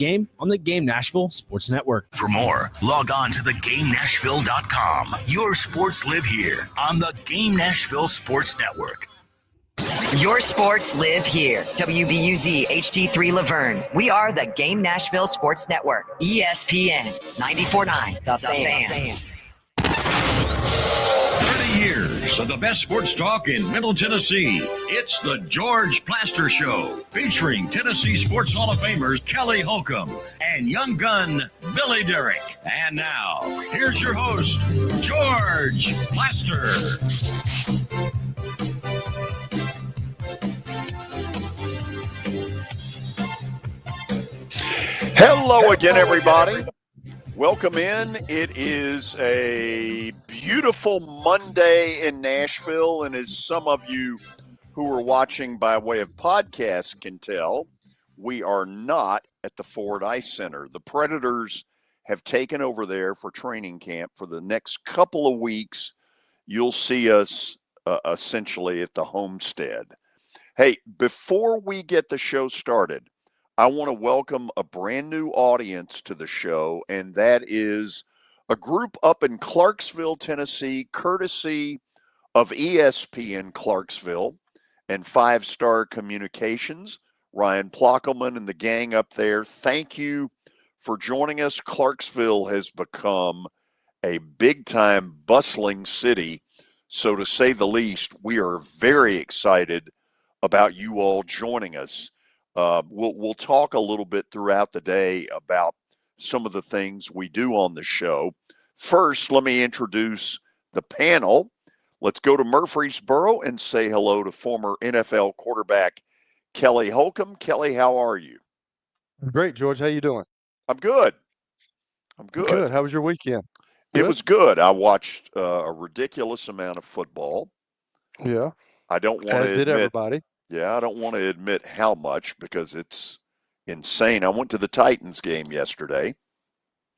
Game on the Game Nashville Sports Network. For more, log on to theGameNashville.com. Your sports live here on the Game Nashville Sports Network. Your sports live here. WBUZ HD3 Laverne. We are the Game Nashville Sports Network. ESPN 94.9. The Fan. 30 years of the best sports talk in Middle Tennessee. It's the George Plaster Show, featuring Tennessee Sports Hall of Famers Kelly Holcomb and young gun Billy Derrick. And now, here's your host, George Plaster. Hello again, everybody. Welcome in. It is a beautiful Monday in Nashville, and as some of you who are watching by way of podcast can tell, we are not at the Ford Ice Center. The Predators have taken over there for training camp for the next couple of weeks. You'll see us essentially at the homestead. Hey, before we get the show started, I want to welcome a brand new audience to the show, and that is a group up in Clarksville, Tennessee, courtesy of ESPN Clarksville and Five Star Communications. Ryan Plockelman and the gang up there, thank you for joining us. Clarksville has become a big-time bustling city, so to say the least, we are very excited about you all joining us. We'll talk a little bit throughout the day about some of the things we do on the show. First, let me introduce the panel. Let's go to Murfreesboro and say hello to former NFL quarterback Kelly Holcomb. Kelly, how are you? Great, George. How you doing? I'm good. Good. How was your weekend? It was good. I watched a ridiculous amount of football. Yeah. I don't want As to did admit. everybody. Yeah, I don't want to admit how much because it's insane. I went to the Titans game yesterday.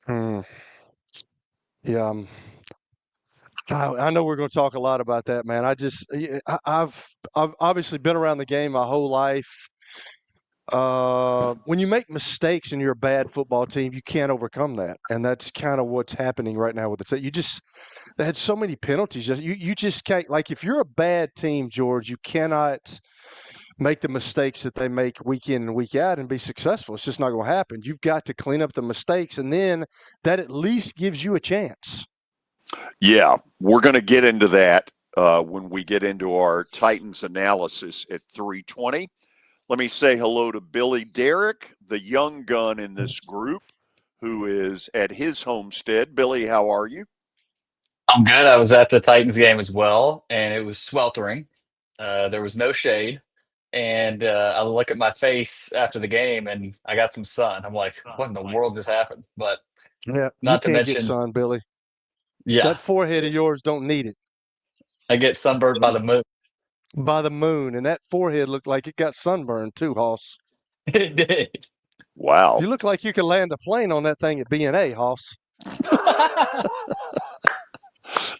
Yeah. I know we're going to talk a lot about that, man. I've obviously been around the game my whole life. When you make mistakes and you're a bad football team, you can't overcome that, and that's kind of what's happening right now with the team. They had so many penalties. You just can't, like, if you're a bad team, George, you cannot make the mistakes that they make week in and week out and be successful. It's just not going to happen. You've got to clean up the mistakes, and then that at least gives you a chance. Yeah, we're going to get into that when we get into our Titans analysis at 3:20. Let me say hello to Billy Derrick, the young gun in this group, who is at his homestead. Billy, how are you? I'm good. I was at the Titans game as well, and it was sweltering. There was no shade. And I look at my face after the game, and I got some sun. I'm like, what in the world just happened? But Yeah, not you to can't mention, get sun, Billy. yeah, That forehead of yours don't need it. I get sunburned by the moon. By the moon, and that forehead looked like it got sunburned too, Hoss. It did. Wow. You look like you could land a plane on that thing at B&A, Hoss.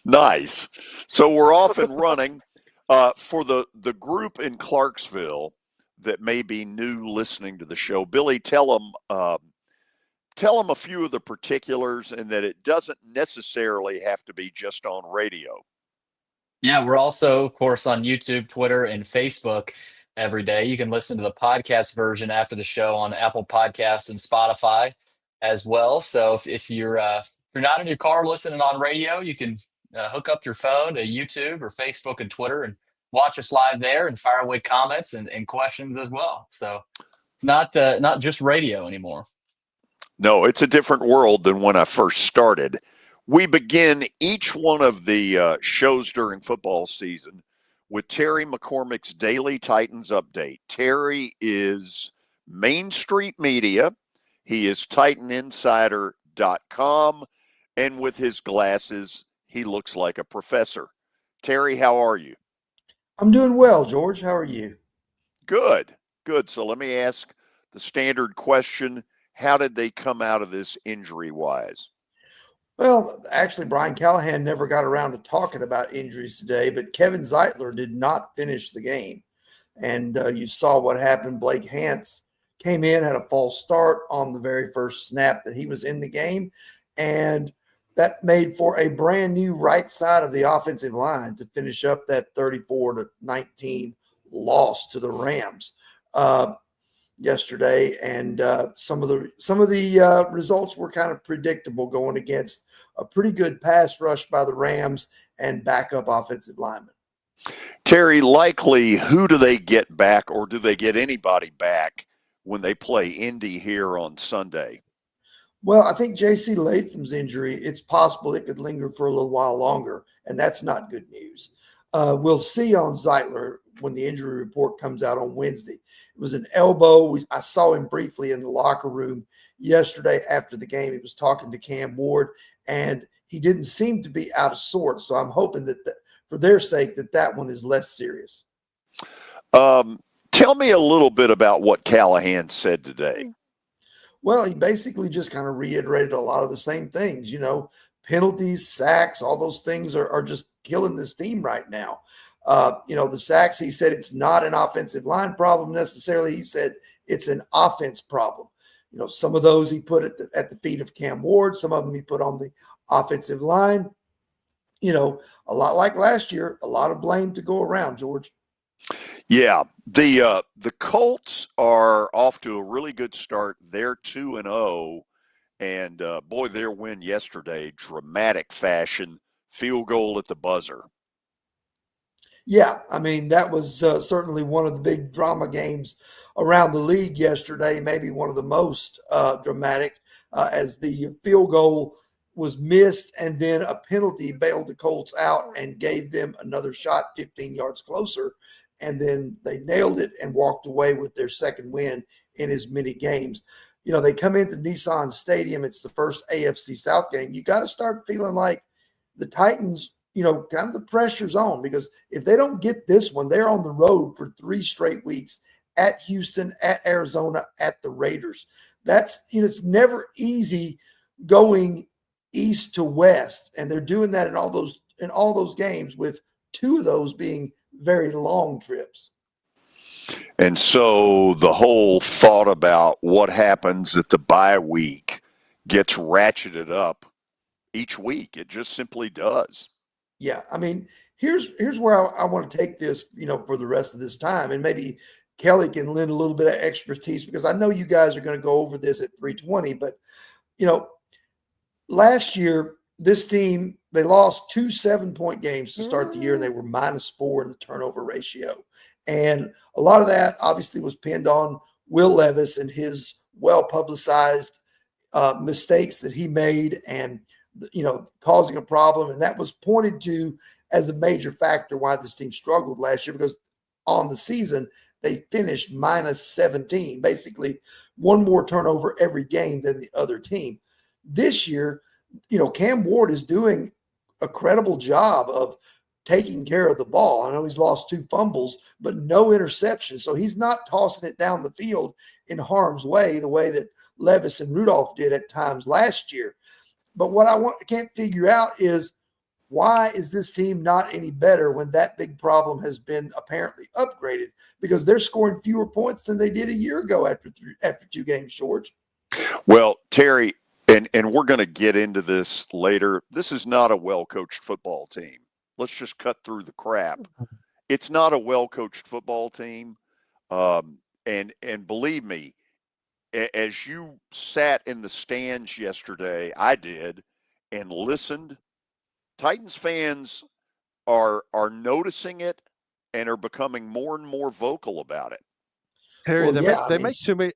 Nice. So we're off and running. For the group in Clarksville that may be new listening to the show, Billy, tell them a few of the particulars, and that it doesn't necessarily have to be just on radio. Yeah, we're also, of course, on YouTube, Twitter, and Facebook every day. You can listen to the podcast version after the show on Apple Podcasts and Spotify as well. So if you're not in your car listening on radio, you can hook up your phone to YouTube or Facebook and Twitter and watch us live there and fire away comments and questions as well. So it's not just radio anymore. No, it's a different world than when I first started. We begin each one of the shows during football season with Terry McCormick's Daily Titans Update. Terry is Main Street Media. He is TitanInsider.com. And with his glasses, he looks like a professor. Terry, how are you? I'm doing well, George. How are you? Good. So let me ask the standard question. How did they come out of this injury-wise? Well, actually, Brian Callahan never got around to talking about injuries today, but Kevin Zeitler did not finish the game. And you saw what happened. Blake Hance came in, had a false start on the very first snap that he was in the game, and that made for a brand new right side of the offensive line to finish up that 34-19 loss to the Rams yesterday. And some of the results were kind of predictable going against a pretty good pass rush by the Rams and backup offensive linemen. Terry, likely, who do they get back, or do they get anybody back when they play Indy here on Sunday? Well, I think J.C. Latham's injury, it's possible it could linger for a little while longer, and that's not good news. We'll see on Zeitler when the injury report comes out on Wednesday. It was an elbow. I saw him briefly in the locker room yesterday after the game. He was talking to Cam Ward, and he didn't seem to be out of sorts. So I'm hoping that for their sake that one is less serious. Tell me a little bit about what Callahan said today. Well, he basically just kind of reiterated a lot of the same things, penalties, sacks, all those things are just killing this team right now. The sacks, he said it's not an offensive line problem necessarily. He said it's an offense problem. Some of those he put at the feet of Cam Ward. Some of them he put on the offensive line. A lot like last year, a lot of blame to go around, George. Yeah, the Colts are off to a really good start. They're 2-0, and boy, their win yesterday, dramatic fashion, field goal at the buzzer. Yeah, I mean, that was certainly one of the big drama games around the league yesterday, maybe one of the most dramatic, as the field goal was missed and then a penalty bailed the Colts out and gave them another shot 15 yards closer. And then they nailed it and walked away with their second win in as many games. They come into Nissan Stadium. It's the first AFC South game. You got to start feeling like the Titans, kind of the pressure's on, because if they don't get this one, they're on the road for 3 straight weeks at Houston, at Arizona, at the Raiders. That's, it's never easy going east to west. And they're doing that in all those games, with 2 of those being very long trips. And so the whole thought about what happens at the bye week gets ratcheted up each week. It just simply does. Yeah. I mean, here's where I want to take this, for the rest of this time. And maybe Kelly can lend a little bit of expertise, because I know you guys are going to go over this at 320. But, last year, this team, they lost 2 7-point games to start the year, and they were -4 in the turnover ratio. And a lot of that obviously was pinned on Will Levis and his well-publicized mistakes that he made and, causing a problem. And that was pointed to as a major factor why this team struggled last year, because on the season, they finished -17, basically one more turnover every game than the other team. This year, Cam Ward is doing a credible job of taking care of the ball. I know he's lost 2 fumbles, but no interceptions. So he's not tossing it down the field in harm's way the way that Levis and Rudolph did at times last year. But what I can't figure out is, why is this team not any better when that big problem has been apparently upgraded? Because they're scoring fewer points than they did a year ago after 2 games, George. Well, Terry, and we're going to get into this later. This is not a well-coached football team. Let's just cut through the crap. It's not a well-coached football team. And believe me, as you sat in the stands yesterday, I did, and listened, Titans fans are noticing it and are becoming more and more vocal about it. Terry, Well, they make too many.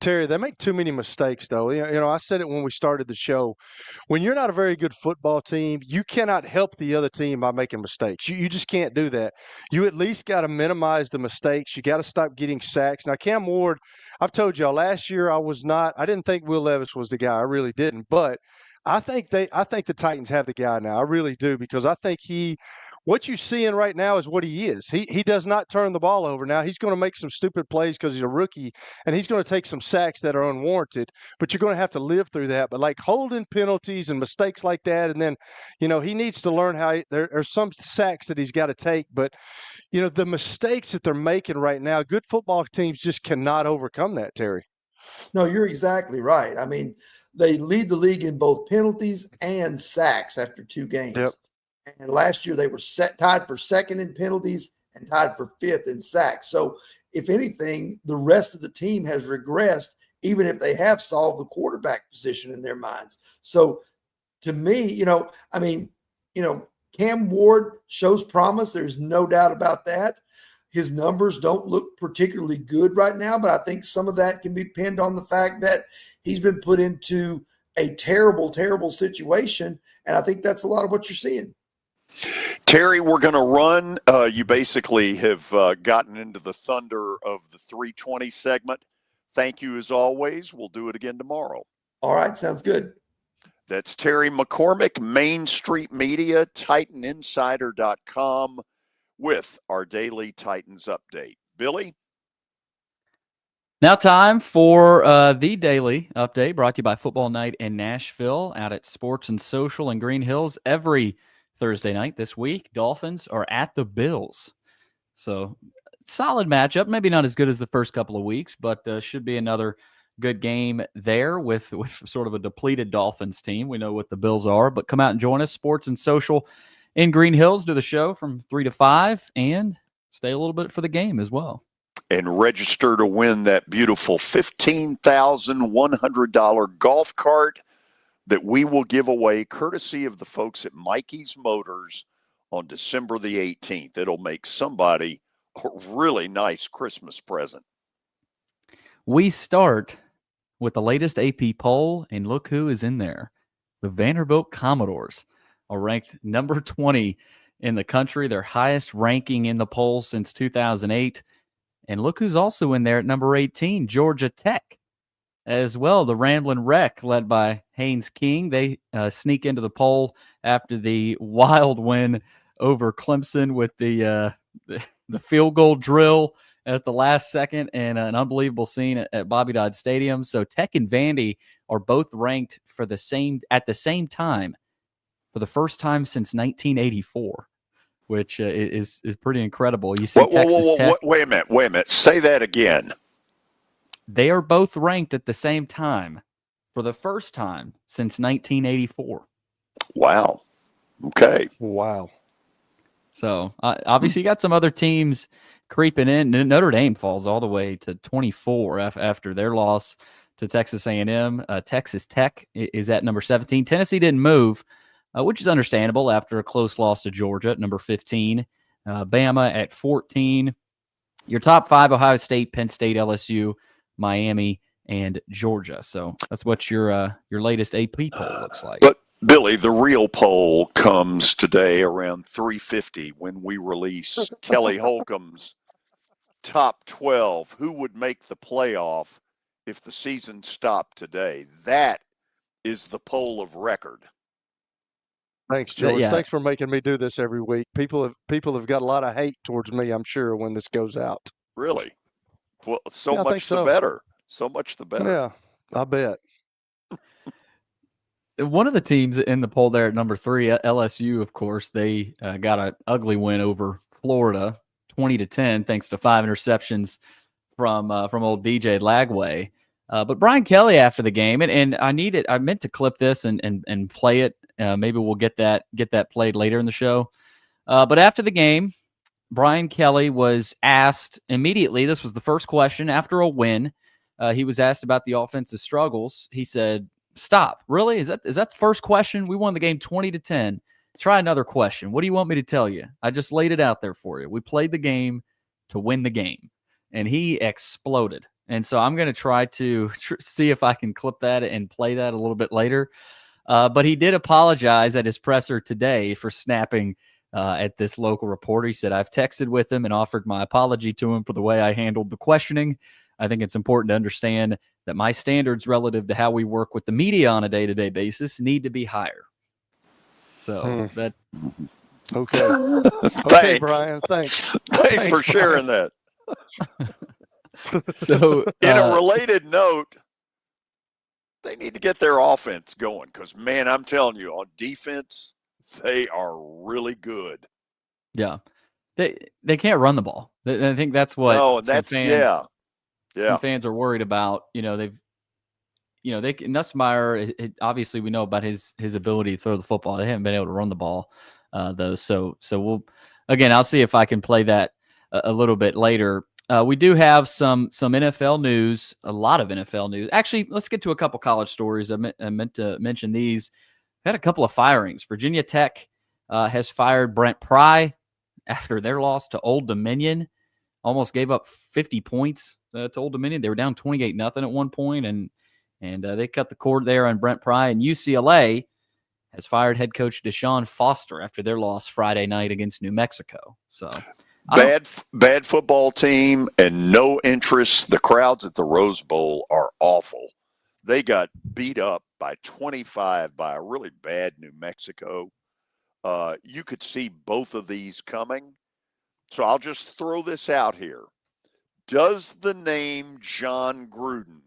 Terry, they make too many mistakes, though. I said it when we started the show. When you're not a very good football team, you cannot help the other team by making mistakes. You just can't do that. You at least got to minimize the mistakes. You got to stop getting sacks. Now, Cam Ward, I've told y'all last year I didn't think Will Levis was the guy. I really didn't. But I think the Titans have the guy now. I really do, because I think he what you're seeing right now is what he is. He does not turn the ball over. Now, he's going to make some stupid plays because he's a rookie, and he's going to take some sacks that are unwarranted, but you're going to have to live through that. But like holding penalties and mistakes like that, and then, he needs to learn how there are some sacks that he's got to take. But, the mistakes that they're making right now, good football teams just cannot overcome that, Terry. No, you're exactly right. I mean, they lead the league in both penalties and sacks after 2 games. Yep. And last year they were tied for second in penalties and tied for 5th in sacks. So if anything, the rest of the team has regressed, even if they have solved the quarterback position in their minds. So to me, Cam Ward shows promise. There's no doubt about that. His numbers don't look particularly good right now, but I think some of that can be pinned on the fact that he's been put into a terrible, terrible situation. And I think that's a lot of what you're seeing. Terry, we're going to run. You basically have gotten into the thunder of the 320 segment. Thank you as always. We'll do it again tomorrow. All right. Sounds good. That's Terry McCormick, Main Street Media, TitanInsider.com with our daily Titans update. Billy? Now time for the daily update brought to you by Football Night in Nashville out at Sports and Social in Green Hills every Thursday night this week. Dolphins are at the Bills. So solid matchup. Maybe not as good as the first couple of weeks, but should be another good game there with sort of a depleted Dolphins team. We know what the Bills are, but come out and join us. Sports and Social in Green Hills. Do the show from 3 to 5 and stay a little bit for the game as well. And register to win that beautiful $15,100 golf cart that we will give away courtesy of the folks at Mikey's Motors on December the 18th. It'll make somebody a really nice Christmas present. We start with the latest AP poll, and look who is in there. The Vanderbilt Commodores are ranked number 20 in the country, their highest ranking in the poll since 2008. And look who's also in there at number 18, Georgia Tech as well. The Ramblin' Wreck, led by Haynes King. They sneak into the poll after the wild win over Clemson with the field goal drill at the last second and an unbelievable scene at Bobby Dodd Stadium. So Tech and Vandy are both ranked at the same time for the first time since 1984. Which is pretty incredible. You see Texas Tech. Wait a minute. Say that again. They are both ranked at the same time for the first time since 1984. Wow. Okay. Wow. So obviously you got some other teams creeping in. Notre Dame falls all the way to 24 after their loss to Texas A&M. Texas Tech is at number 17. Tennessee didn't move. Which is understandable after a close loss to Georgia at number 15. Bama at 14. Your top 5, Ohio State, Penn State, LSU, Miami, and Georgia. So that's what your latest AP poll looks like. But, Billy, the real poll comes today around 3:50 when we release Kelly Holcomb's top 12. Who would make the playoff if the season stopped today? That is the poll of record. Thanks, George. Yeah. Thanks for making me do this every week. People have got a lot of hate towards me, I'm sure, when this goes out. Really? Well, much the better. So much the better. Yeah, I bet. One of the teams in the poll there at number 3, LSU, of course, they got an ugly win over Florida, 20-10, thanks to 5 interceptions from old DJ Lagway. But Brian Kelly after the game, and I meant to clip this and play it. Maybe we'll get that played later in the show. But after the game, Brian Kelly was asked immediately. This was the first question after a win. He was asked about the offensive struggles. He said, "Stop! Really? Is that the first question? We won the game 20-10. Try another question. What do you want me to tell you? I just laid it out there for you. We played the game to win the game." And he exploded. And so I'm going to try to see if I can clip that and play that a little bit later. But he did apologize at his presser today for snapping at this local reporter. He said, "I've texted with him and offered my apology to him for the way I handled the questioning. I think it's important to understand that my standards relative to how we work with the media on a day-to-day basis need to be higher." So Okay. Thanks. Okay, Brian. Thanks. Thanks for sharing that. So In a related note, they need to get their offense going because, man, I'm telling you, on defense, they are really good. Yeah. They can't run the ball. I think that's what No, and that's some yeah. fans are worried about. Nussmeier, obviously we know about his ability to throw the football. They haven't been able to run the ball though. So I'll see if I can play that a little bit later. We do have some NFL news, a lot of NFL news. Actually, let's get to a couple college stories. I meant to mention these. We had a couple of firings. Virginia Tech has fired Brent Pry after their loss to Old Dominion. Almost gave up 50 points to Old Dominion. They were down 28-0 at one point, and they cut the cord there on Brent Pry. And UCLA has fired head coach Deshaun Foster after their loss Friday night against New Mexico. So bad football team and no interest. The crowds at the Rose Bowl are awful. They got beat up by 25 by a really bad New Mexico. You could see both of these coming. So I'll just throw this out here. Does the name John Gruden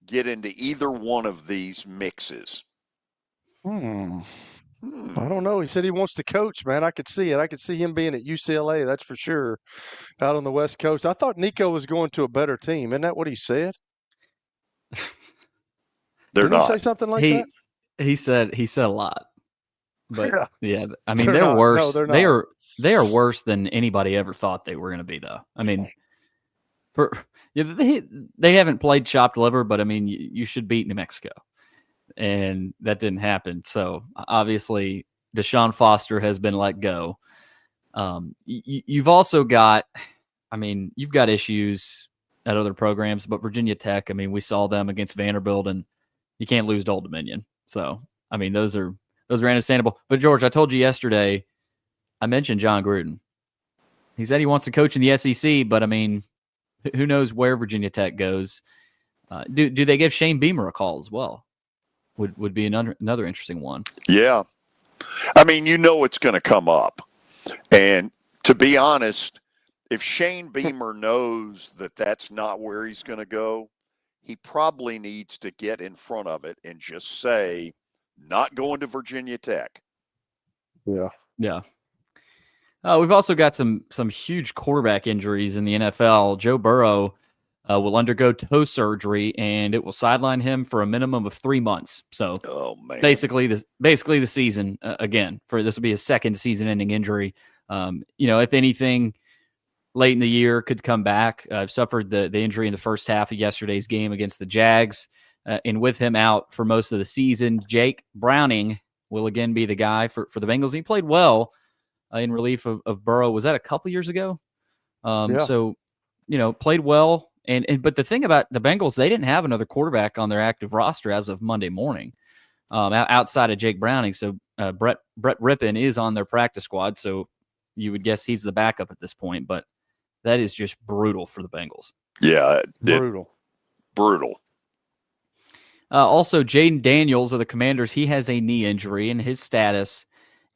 get into either one of these mixes? I don't know. He said he wants to coach, man. I could see it. I could see him being at UCLA, that's for sure, out on the West Coast. I thought Nico was going to a better team. Isn't that what he said? Didn't he say something like that? He said a lot. But yeah, I mean, They're they're not. worse. No, they're not. They are worse than anybody ever thought they were going to be, though. I mean, they haven't played chopped liver, but I mean, you should beat New Mexico, and that didn't happen. So obviously, Deshaun Foster has been let go. You've also got, you've got issues at other programs, but Virginia Tech, I mean, we saw them against Vanderbilt, and you can't lose to Old Dominion. So I mean, those are understandable. But George, I told you yesterday, I mentioned John Gruden. He said he wants to coach in the SEC, but I mean, who knows where Virginia Tech goes? Do they give Shane Beamer a call as well? Would be another interesting one. Yeah, I mean, it's going to come up, and to be honest, if Shane Beamer knows that that's not where he's going to go, he probably needs to get in front of it and just say, not going to Virginia Tech. Yeah. We've also got some huge quarterback injuries in the NFL. Joe Burrow will undergo toe surgery, and it will sideline him for a minimum of 3 months. So, basically the season again. This will be a second season-ending injury. If anything, late in the year could come back. Suffered the injury in the first half of yesterday's game against the Jags, and with him out for most of the season, Jake Browning will again be the guy for the Bengals. He played well in relief of Burrow. Was that a couple years ago? So, played well. But the thing about the Bengals, they didn't have another quarterback on their active roster as of Monday morning, outside of Jake Browning. So Brett Rippon is on their practice squad. So you would guess he's the backup at this point. But that is just brutal for the Bengals. Yeah, brutal. Also, Jaden Daniels of the Commanders, he has a knee injury, and his status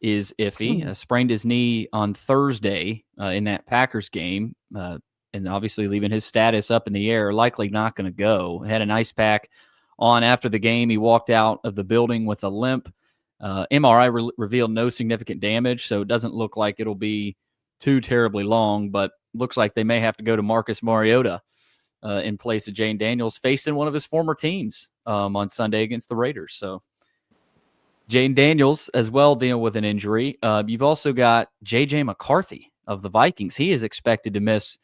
is iffy. Sprained his knee on Thursday in that Packers game, and obviously leaving his status up in the air, likely not going to go. Had an ice pack on after the game. He walked out of the building with a limp. MRI revealed no significant damage, so it doesn't look like it'll be too terribly long, but looks like they may have to go to Marcus Mariota in place of Jane Daniels, facing one of his former teams on Sunday against the Raiders. So Jane Daniels as well dealing with an injury. You've also got J.J. McCarthy of the Vikings. He is expected to miss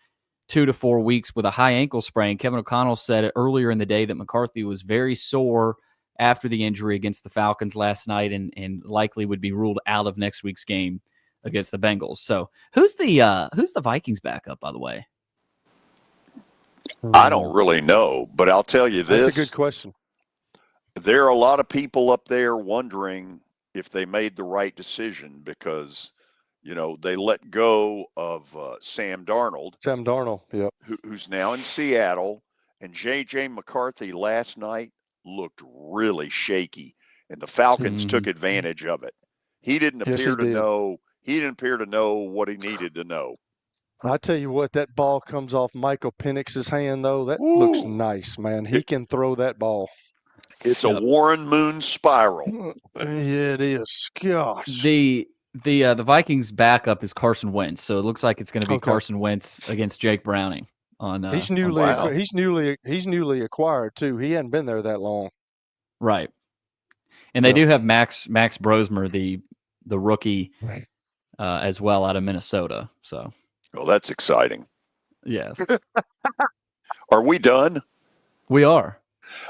2 to 4 weeks with a high ankle sprain. Kevin O'Connell said earlier in the day that McCarthy was very sore after the injury against the Falcons last night and likely would be ruled out of next week's game against the Bengals. So who's the Vikings backup, by the way? I don't really know, but I'll tell you this. That's a good question. There are a lot of people up there wondering if they made the right decision because, they let go of Sam Darnold. Yep. Who's now in Seattle. And J.J. McCarthy last night looked really shaky, and the Falcons took advantage of it. He didn't appear to know he didn't appear to know what he needed to know. I tell you what, that ball comes off Michael Penix's hand, though. That looks nice, man. He can throw that ball. It's a Warren Moon spiral. Yeah, it is. Gosh. The Vikings backup is Carson Wentz, so it looks like it's going to be Carson Wentz against Jake Browning. He's newly acquired too. He hadn't been there that long. Right. And they do have Max Brosmer, the rookie, as well out of Minnesota. So, well, that's exciting. Yes. Are we done? We are.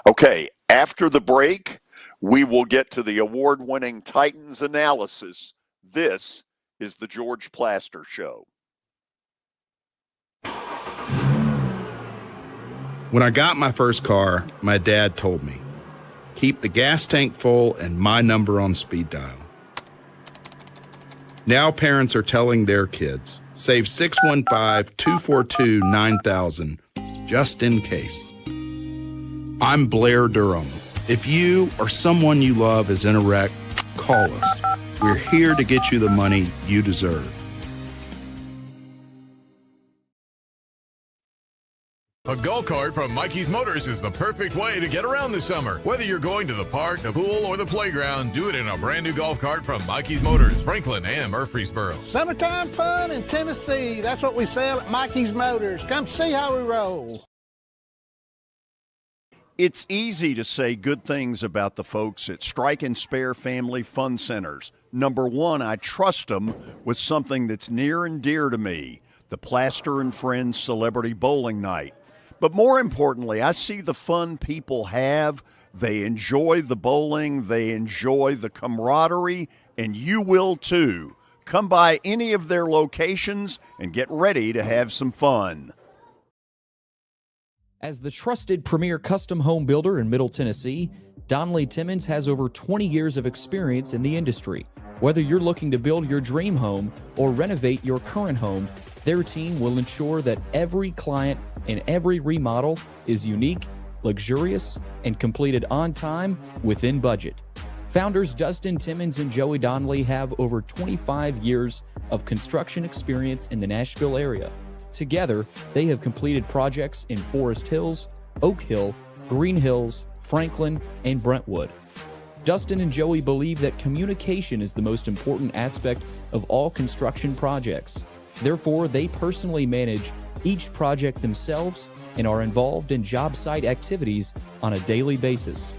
Okay. After the break, we will get to the award-winning Titans analysis. This is the George Plaster Show. When I got my first car, my dad told me, keep the gas tank full and my number on speed dial. Now parents are telling their kids, save 615-242-9000 just in case. I'm Blair Durham. If you or someone you love is in a wreck, call us. We're here to get you the money you deserve. A golf cart from Mikey's Motors is the perfect way to get around this summer. Whether you're going to the park, the pool, or the playground, do it in a brand new golf cart from Mikey's Motors, Franklin and Murfreesboro. Summertime fun in Tennessee. That's what we sell at Mikey's Motors. Come see how we roll. It's easy to say good things about the folks at Strike and Spare Family Fun Centers. Number one, I trust them with something that's near and dear to me, the Plaster and Friends Celebrity Bowling Night. But more importantly, I see the fun people have. They enjoy the bowling. They enjoy the camaraderie, and you will too. Come by any of their locations and get ready to have some fun. As the trusted premier custom home builder in Middle Tennessee, Donnelly Timmons has over 20 years of experience in the industry. Whether you're looking to build your dream home or renovate your current home, their team will ensure that every client and every remodel is unique, luxurious, and completed on time within budget. Founders Dustin Timmons and Joey Donnelly have over 25 years of construction experience in the Nashville area. Together, they have completed projects in Forest Hills, Oak Hill, Green Hills, Franklin, and Brentwood. Dustin and Joey believe that communication is the most important aspect of all construction projects. Therefore, they personally manage each project themselves and are involved in job site activities on a daily basis.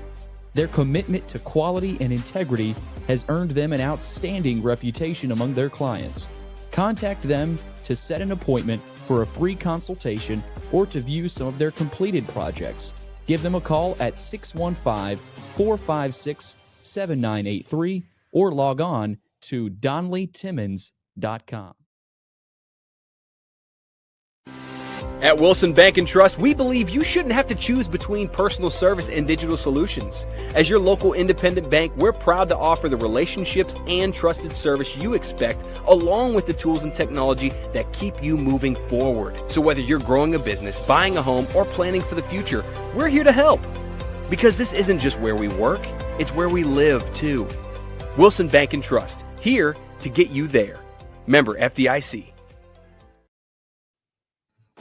Their commitment to quality and integrity has earned them an outstanding reputation among their clients. Contact them to set an appointment for a free consultation or to view some of their completed projects. Give them a call at 615-456-7983 or log on to DonnellyTimmons.com. At Wilson Bank and Trust, we believe you shouldn't have to choose between personal service and digital solutions. As your local independent bank, we're proud to offer the relationships and trusted service you expect, along with the tools and technology that keep you moving forward. So whether you're growing a business, buying a home, or planning for the future, we're here to help. Because this isn't just where we work, it's where we live too. Wilson Bank and Trust, here to get you there. Member FDIC.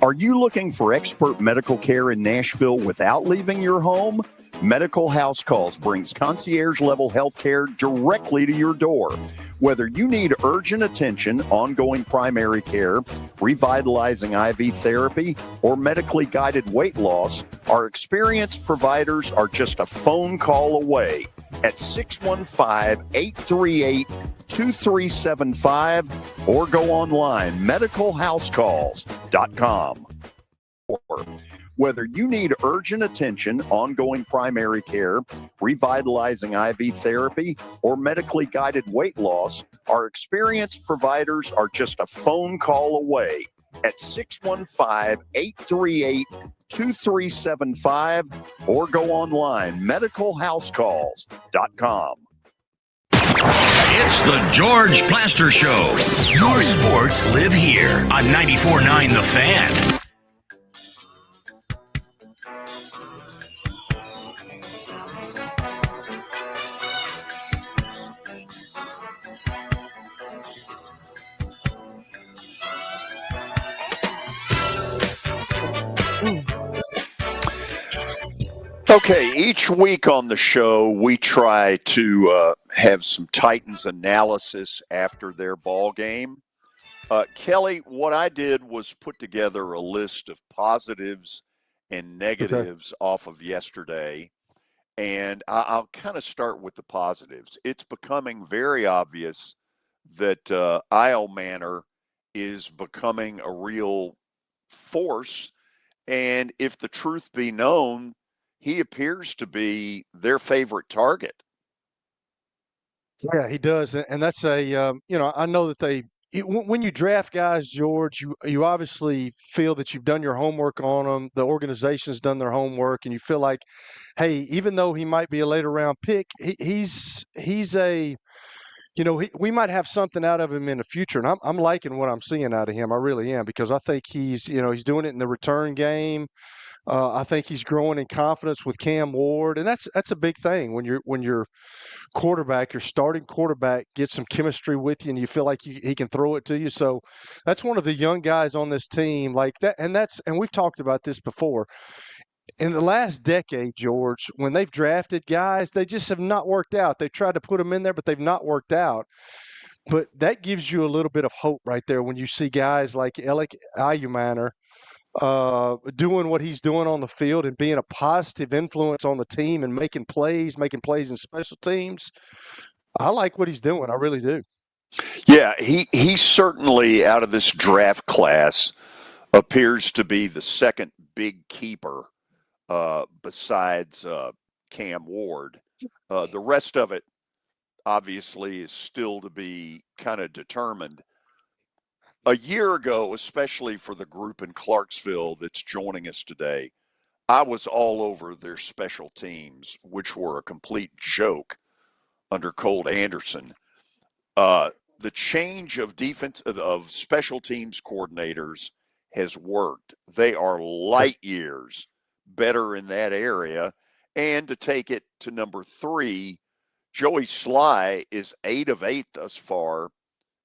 Are you looking for expert medical care in Nashville without leaving your home? Medical House Calls brings concierge-level health care directly to your door. Whether you need urgent attention, ongoing primary care, revitalizing IV therapy, or medically guided weight loss, our experienced providers are just a phone call away at 615-838-2375 or go online, medicalhousecalls.com. Whether you need urgent attention, ongoing primary care, revitalizing IV therapy, or medically guided weight loss, our experienced providers are just a phone call away at 615-838-2375 or go online, medicalhousecalls.com. It's the George Plaster Show. Your sports live here on 94.9 The Fan. Okay, each week on the show, we try to have some Titans analysis after their ball game. Kelly, what I did was put together a list of positives and negatives off of yesterday, and I'll kind of start with the positives. It's becoming very obvious that Isle Manor is becoming a real force, and if the truth be known, he appears to be their favorite target. Yeah, he does, and that's I know that when you draft guys, George, you obviously feel that you've done your homework on them. The organization's done their homework, and you feel like, hey, even though he might be a later round pick, he's a we might have something out of him in the future, and I'm liking what I'm seeing out of him. I really am, because I think he's doing it in the return game. I think he's growing in confidence with Cam Ward, and that's a big thing when your quarterback, your starting quarterback, gets some chemistry with you, and you feel like he can throw it to you. So that's one of the young guys on this team, like that, and we've talked about this before. In the last decade, George, when they've drafted guys, they just have not worked out. They've tried to put them in there, but they've not worked out. But that gives you a little bit of hope right there when you see guys like Alec Ayumanor doing what he's doing on the field and being a positive influence on the team and making plays in special teams. I like what he's doing. I really do. Yeah, he certainly, out of this draft class, appears to be the second big keeper besides Cam Ward. The rest of it, obviously, is still to be kind of determined. A year ago, especially for the group in Clarksville that's joining us today, I was all over their special teams, which were a complete joke under Colt Anderson. The change of defense of special teams coordinators has worked. They are light years better in that area. And to take it to number 3, Joey Sly is 8 of 8 thus far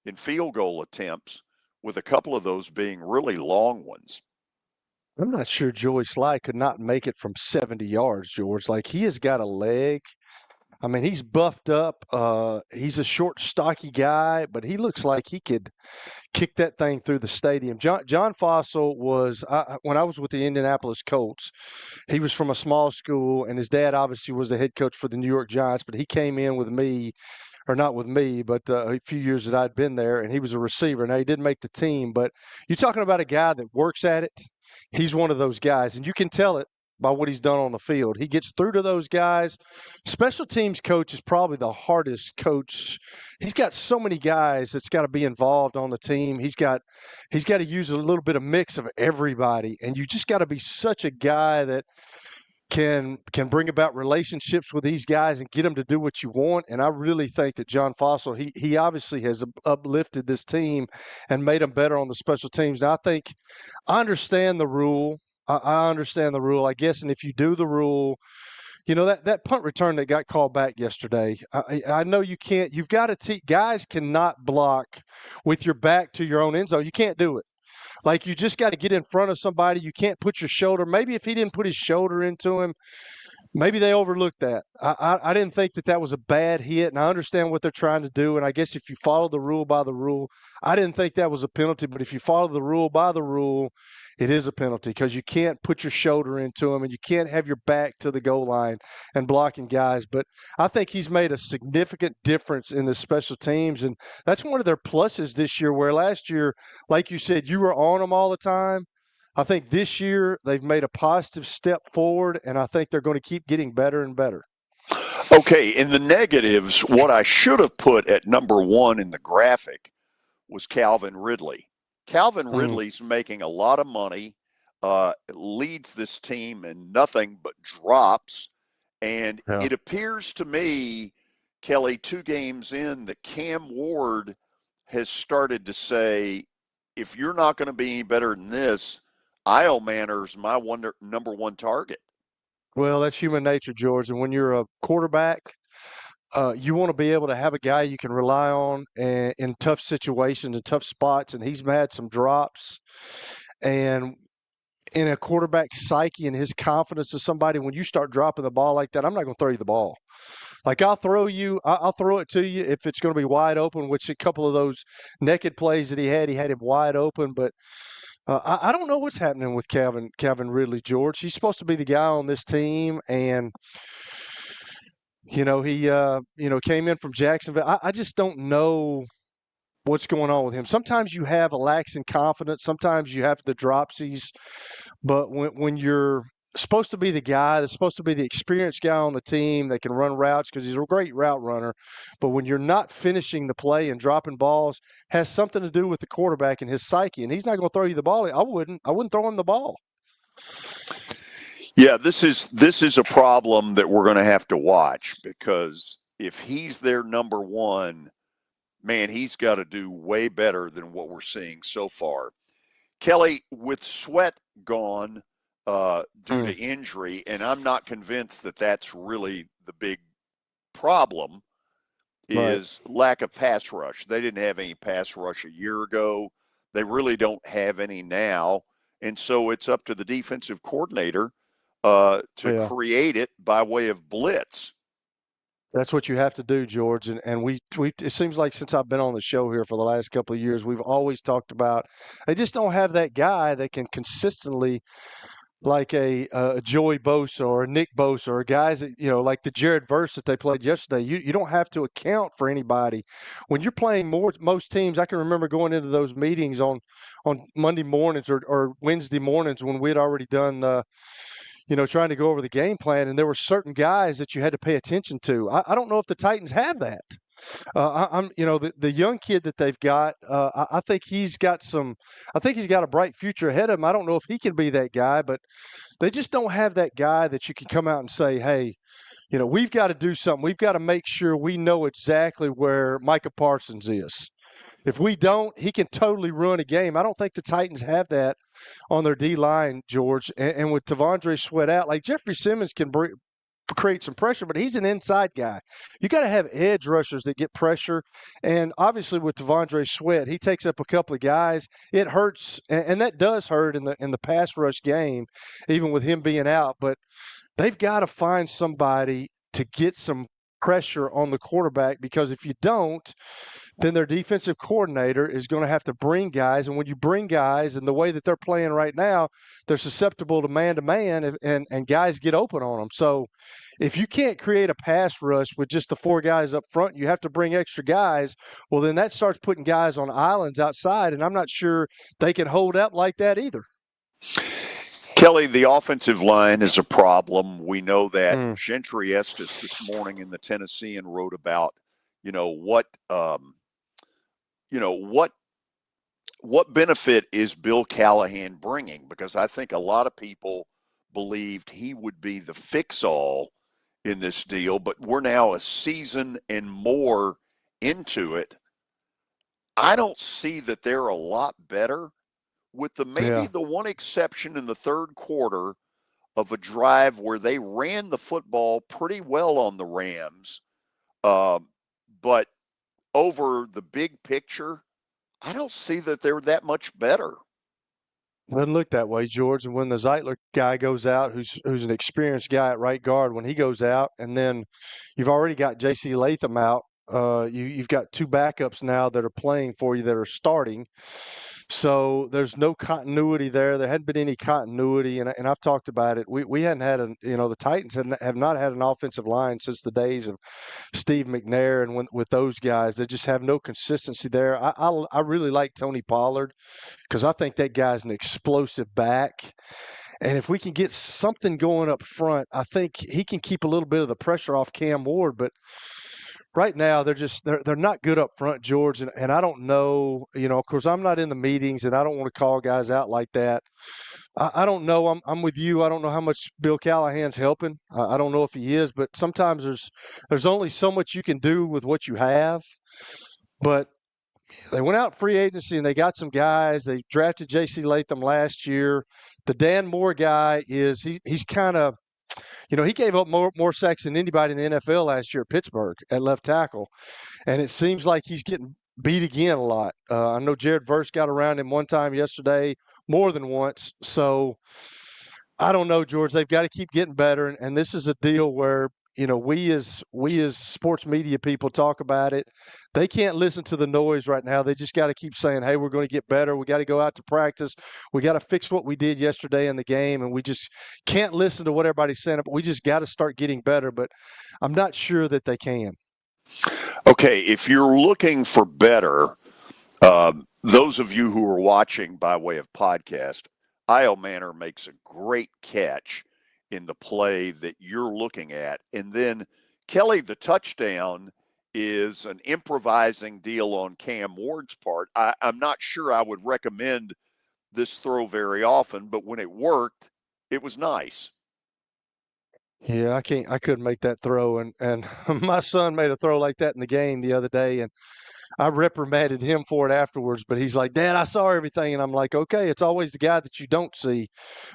in field goal attempts, with a couple of those being really long ones. I'm not sure Joey Sly could not make it from 70 yards, George. Like, he has got a leg. I mean, he's buffed up. He's a short, stocky guy, but he looks like he could kick that thing through the stadium. John Fossil was, when I was with the Indianapolis Colts, he was from a small school, and his dad obviously was the head coach for the New York Giants, but he came in with me, or not with me, but a few years that I'd been there, and he was a receiver. Now, he didn't make the team, but you're talking about a guy that works at it. He's one of those guys, and you can tell it by what he's done on the field. He gets through to those guys. Special teams coach is probably the hardest coach. He's got so many guys that's got to be involved on the team. He's got to use a little bit of mix of everybody, and you just got to be such a guy that can bring about relationships with these guys and get them to do what you want. And I really think that John Fossil, he obviously has uplifted this team and made them better on the special teams. Now, I understand the rule. I understand the rule, I guess. And if you do the rule, that punt return that got called back yesterday, I know you can't. You've got to guys cannot block with your back to your own end zone. You can't do it. Like, you just got to get in front of somebody. You can't put your shoulder. Maybe if he didn't put his shoulder into him, maybe they overlooked that. I didn't think that was a bad hit, and I understand what they're trying to do. And I guess if you follow the rule by the rule, I didn't think that was a penalty. But if you follow the rule by the rule, it is a penalty, because you can't put your shoulder into him, and you can't have your back to the goal line and blocking guys. But I think he's made a significant difference in the special teams, and that's one of their pluses this year, where last year, like you said, you were on them all the time. I think this year they've made a positive step forward, and I think they're going to keep getting better and better. Okay, in the negatives, what I should have put at number 1 in the graphic was Calvin Ridley. Calvin Ridley's making a lot of money, leads this team in nothing but drops, and it appears to me, Kelly, 2 games in, that Cam Ward has started to say, if you're not going to be any better than this, Isle Manor's my number 1 target. Well, that's human nature, George. And when you're a quarterback, you want to be able to have a guy you can rely on in tough situations and tough spots. And he's had some drops. And in a quarterback's psyche and his confidence of somebody, when you start dropping the ball like that, I'm not going to throw you the ball. Like, I'll throw it to you if it's going to be wide open, which a couple of those naked plays that he had him wide open. But I don't know what's happening with Calvin Ridley, George. He's supposed to be the guy on this team, and he came in from Jacksonville. I just don't know what's going on with him. Sometimes you have a lax in confidence. Sometimes you have the dropsies. But when you're supposed to be the guy that's supposed to be the experienced guy on the team that can run routes because he's a great route runner, but when you're not finishing the play and dropping balls, has something to do with the quarterback and his psyche. And he's not going to throw you the ball. I wouldn't throw him the ball. Yeah, this is a problem that we're going to have to watch, because if he's their number one, man, he's got to do way better than what we're seeing so far. Kelly, with Sweat gone due to injury, and I'm not convinced that that's really the big problem, is lack of pass rush. They didn't have any pass rush a year ago. They really don't have any now. And so it's up to the defensive coordinator to create it by way of blitz. That's what you have to do, George. And we it seems like since I've been on the show here for the last couple of years, we've always talked about they just don't have that guy that can consistently, like a Joey Bosa or a Nick Bosa or guys that, like the Jared Verse that they played yesterday. You don't have to account for anybody. When you're playing most teams, I can remember going into those meetings on Monday mornings or Wednesday mornings when we had already done trying to go over the game plan, and there were certain guys that you had to pay attention to. I don't know if the Titans have that. The young kid that they've got, I think he's got a bright future ahead of him. I don't know if he can be that guy, but they just don't have that guy that you can come out and say, hey, we've got to do something. We've got to make sure we know exactly where Micah Parsons is. If we don't, he can totally ruin a game. I don't think the Titans have that on their D-line, George. And with T'Vondre Sweat out, like Jeffrey Simmons can create some pressure, but he's an inside guy. You got to have edge rushers that get pressure. And obviously with T'Vondre Sweat, he takes up a couple of guys. It hurts, and that does hurt in the pass rush game, even with him being out. But they've got to find somebody to get some pressure on the quarterback, because if you don't, then their defensive coordinator is going to have to bring guys. And when you bring guys, and the way that they're playing right now, they're susceptible to man-to-man, and guys get open on them. So if you can't create a pass rush with just the four guys up front, you have to bring extra guys. Well, then that starts putting guys on islands outside, and I'm not sure they can hold up like that either. Kelly, the offensive line is a problem. We know that. Gentry Estes this morning in the Tennessean wrote about, what benefit is Bill Callahan bringing? Because I think a lot of people believed he would be the fix-all in this deal, but we're now a season and more into it. I don't see that they're a lot better, with the one exception in the third quarter of a drive where they ran the football pretty well on the Rams. But over the big picture, I don't see that they're that much better. Doesn't look that way, George. And when the Zeitler guy goes out, who's an experienced guy at right guard, when he goes out, and then you've already got J.C. Latham out, you've got two backups now that are playing for you that are starting. So there's no continuity there. There hadn't been any continuity, and I've talked about it. We hadn't had the Titans have not had an offensive line since the days of Steve McNair, and with those guys, they just have no consistency there. I really like Tony Pollard, because I think that guy's an explosive back. And if we can get something going up front, I think he can keep a little bit of the pressure off Cam Ward. But right now, they're not good up front, George, and I don't know. Of course, I'm not in the meetings, and I don't want to call guys out like that. I don't know. I'm with you. I don't know how much Bill Callahan's helping. I don't know if he is, but sometimes there's only so much you can do with what you have. But they went out free agency, and they got some guys. They drafted J.C. Latham last year. The Dan Moore guy he's kind of, he gave up more sacks than anybody in the NFL last year at Pittsburgh at left tackle. And it seems like he's getting beat again a lot. I know Jared Verse got around him one time yesterday, more than once. So I don't know, George. They've got to keep getting better, and this is a deal where we as sports media people talk about it. They can't listen to the noise right now. They just got to keep saying, "Hey, we're going to get better. We got to go out to practice. We got to fix what we did yesterday in the game, and we just can't listen to what everybody's saying. But we just got to start getting better." But I'm not sure that they can. Okay, if you're looking for better, those of you who are watching by way of podcast, Io Manor makes a great catch in the play that you're looking at. And then Kelly, the touchdown is an improvising deal on Cam Ward's part. I'm not sure I would recommend this throw very often, but when it worked, it was nice. Yeah, I couldn't make that throw, and my son made a throw like that in the game the other day, and I reprimanded him for it afterwards. But he's like, "Dad, I saw everything," and I'm like, "Okay, it's always the guy that you don't see."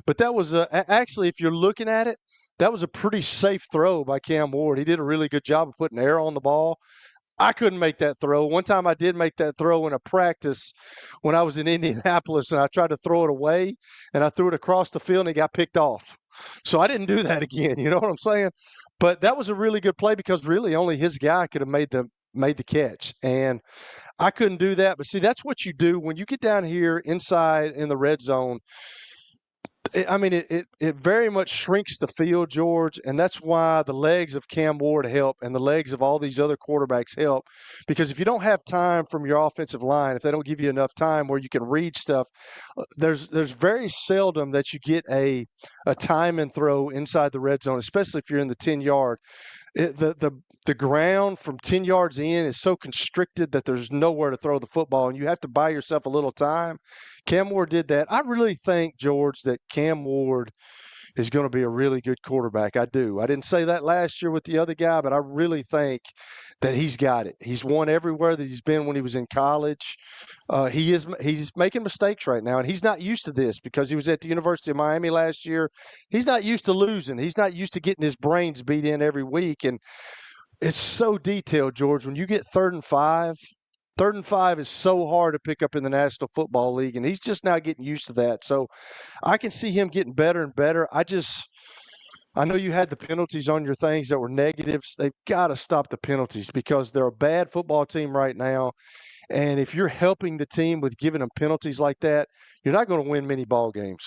But that was actually, if you're looking at it, that was a pretty safe throw by Cam Ward. He did a really good job of putting air on the ball. I couldn't make that throw. One time I did make that throw in a practice when I was in Indianapolis, and I tried to throw it away, and I threw it across the field, and it got picked off. So I didn't do that again. You know what I'm saying? But that was a really good play because really only his guy could have made the catch, and I couldn't do that. But see, that's what you do when you get down here inside in the red zone. I mean, it very much shrinks the field, George, and that's why the legs of Cam Ward help and the legs of all these other quarterbacks help. Because if you don't have time from your offensive line, if they don't give you enough time where you can read stuff, there's very seldom that you get a time and throw inside the red zone, especially if you're in the 10-yard. The ground from 10 yards in is so constricted that there's nowhere to throw the football, and you have to buy yourself a little time. Cam Ward did that. I really think, George, that Cam Ward is going to be a really good quarterback. I do. I didn't say that last year with the other guy, but I really think that he's got it. He's won everywhere that he's been when he was in college. He's making mistakes right now, and he's not used to this because he was at the University of Miami last year. He's not used to losing. He's not used to getting his brains beat in every week, and it's so detailed, George. When you get 3rd and 5 is so hard to pick up in the National Football League, and he's just now getting used to that. So I can see him getting better and better. I know you had the penalties on your things that were negatives. They've got to stop the penalties because they're a bad football team right now. And if you're helping the team with giving them penalties like that, you're not going to win many ball games.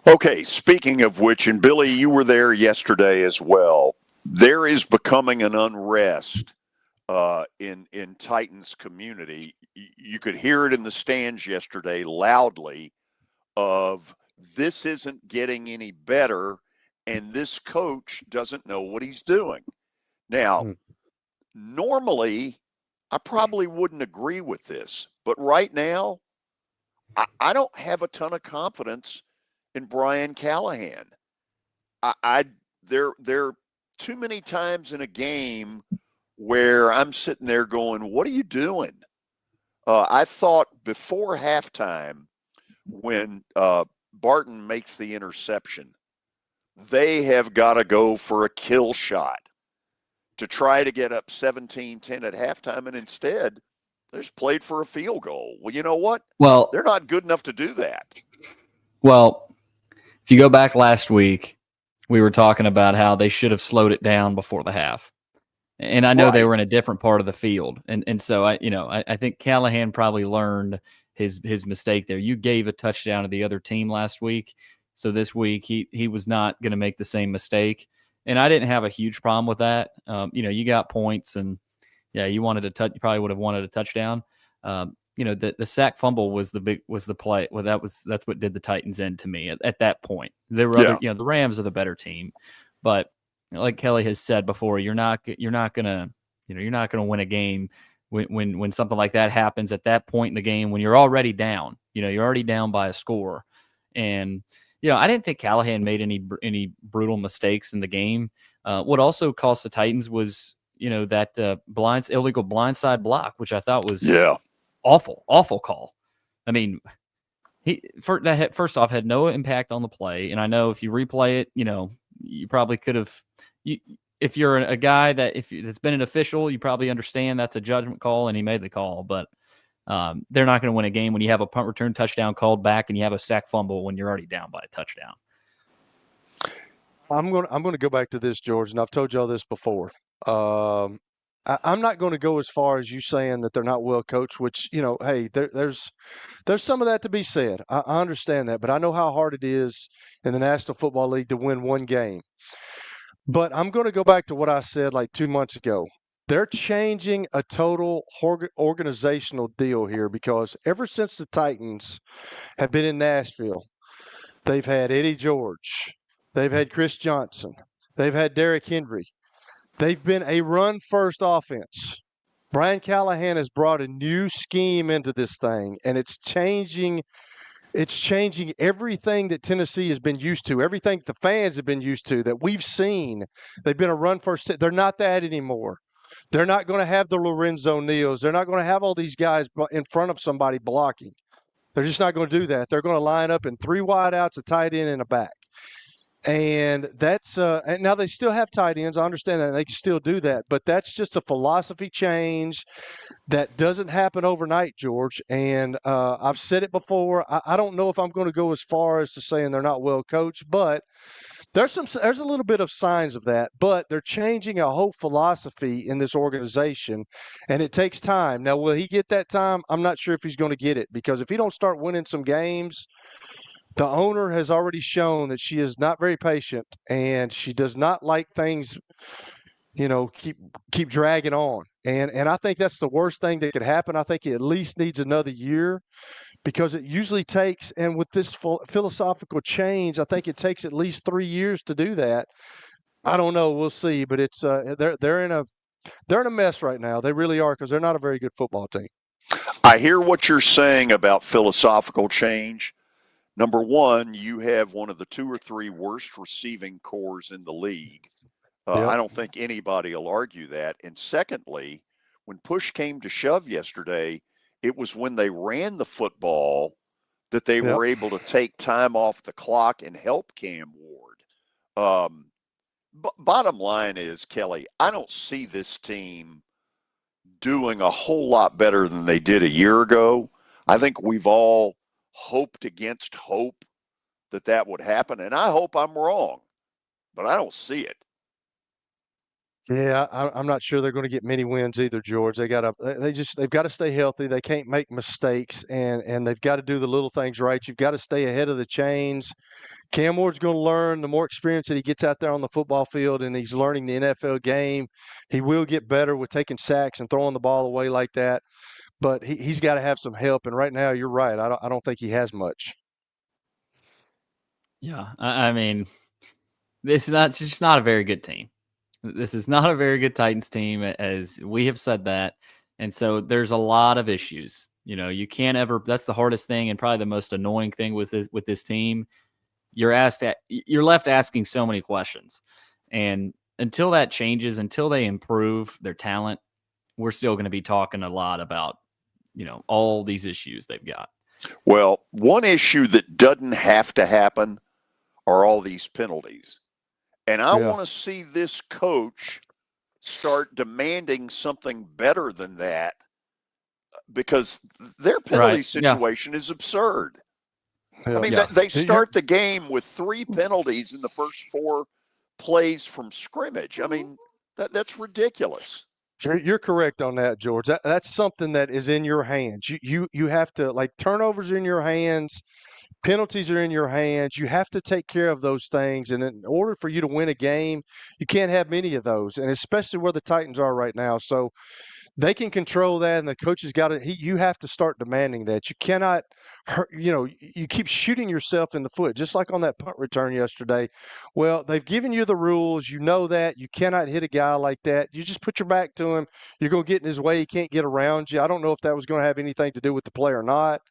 Okay, speaking of which, and Billy, you were there yesterday as well. There is becoming an unrest in Titans community. You could hear it in the stands yesterday loudly of this isn't getting any better, and this coach doesn't know what he's doing. Now, normally, I probably wouldn't agree with this, but right now, I don't have a ton of confidence in Brian Callahan. There too many times in a game where I'm sitting there going, what are you doing? I thought before halftime when Barton makes the interception, they have got to go for a kill shot to try to get up 17-10 at halftime, and instead they just played for a field goal. Well, you know what? Well, they're not good enough to do that. Well, if you go back last week, we were talking about how they should have slowed it down before the half. And I know they were in a different part of the field. And so I think Callahan probably learned his mistake there. You gave a touchdown to the other team last week. So this week he was not going to make the same mistake. And I didn't have a huge problem with that. You got points, and yeah, you probably would have wanted a touchdown. The sack fumble was the play. Well, that's what did the Titans in to me at that point. There were the Rams are the better team, but like Kelly has said before, you're not gonna win a game when something like that happens at that point in the game when you're already down. You're already down by a score, and I didn't think Callahan made any brutal mistakes in the game. What also cost the Titans was that illegal blindside block, which I thought was awful call. I mean, first off had no impact on the play, and I know if you replay it, you probably could have. If you're a guy that's been an official, you probably understand that's a judgment call, and he made the call. But They're not going to win a game when you have a punt return touchdown called back and you have a sack fumble when you're already down by a touchdown. I'm going to go back to this, George, and I've told y'all this before. I'm not going to go as far as you saying that they're not well coached, which, hey, there's some of that to be said. I understand that, but I know how hard it is in the National Football League to win one game. But I'm going to go back to what I said like 2 months ago. They're changing a total organizational deal here because ever since the Titans have been in Nashville, they've had Eddie George, they've had Chris Johnson, they've had Derrick Henry. They've been a run-first offense. Brian Callahan has brought a new scheme into this thing, and it's changing everything that Tennessee has been used to, everything the fans have been used to, that we've seen. They've been a run-first. They're not that anymore. They're not going to have the Lorenzo Neals. They're not going to have all these guys in front of somebody blocking. They're just not going to do that. They're going to line up in 3 wideouts, a tight end, and a back. And that's and now they still have tight ends. I understand that they can still do that, but that's just a philosophy change that doesn't happen overnight, George. And I've said it before. I don't know if I'm going to go as far as to saying they're not well coached, but there's a little bit of signs of that. But they're changing a whole philosophy in this organization, and it takes time. Now, will he get that time? I'm not sure if he's going to get it, because if he don't start winning some games, the owner has already shown that she is not very patient, and she does not like things, keep dragging on. And I think that's the worst thing that could happen. I think he at least needs another year, because it usually takes, and with this philosophical change, I think it takes at least 3 years to do that. I don't know. We'll see. But it's they're in a mess right now. They really are, because they're not a very good football team. I hear what you're saying about philosophical change. Number one, you have one of the 2 or 3 worst receiving corps in the league. Yep. I don't think anybody will argue that. And secondly, when push came to shove yesterday, it was when they ran the football that they were able to take time off the clock and help Cam Ward. Bottom line is, Kelly, I don't see this team doing a whole lot better than they did a year ago. I think we've all hoped against hope that would happen, and I hope I'm wrong, but I don't see it. Yeah, I'm not sure they're going to get many wins either, George. They've got to stay healthy. They can't make mistakes, and they've got to do the little things right. You've got to stay ahead of the chains. Cam Ward's going to learn. The more experience that he gets out there on the football field, and he's learning the NFL game, he will get better with taking sacks and throwing the ball away like that. But he's got to have some help. And right now, you're right. I don't think he has much. Yeah, I mean, it's just not a very good team. This is not a very good Titans team, as we have said that. And so there's a lot of issues. You can't ever – that's the hardest thing and probably the most annoying thing with this team. You're left asking so many questions. And until that changes, until they improve their talent, we're still going to be talking a lot about, all these issues they've got. Well, one issue that doesn't have to happen are all these penalties. And I want to see this coach start demanding something better than that, because their penalty situation is absurd. I mean, they start the game with 3 penalties in the first 4 plays from scrimmage. I mean, that's ridiculous. You're correct on that, George. That's something that is in your hands. You have to, like, turnovers are in your hands. Penalties are in your hands. You have to take care of those things. And in order for you to win a game, you can't have many of those, and especially where the Titans are right now. So they can control that, and the coaches got to – you have to start demanding that. You cannot – you keep shooting yourself in the foot, just like on that punt return yesterday. Well, they've given you the rules. You know that. You cannot hit a guy like that. You just put your back to him. You're going to get in his way. He can't get around you. I don't know if that was going to have anything to do with the play or not.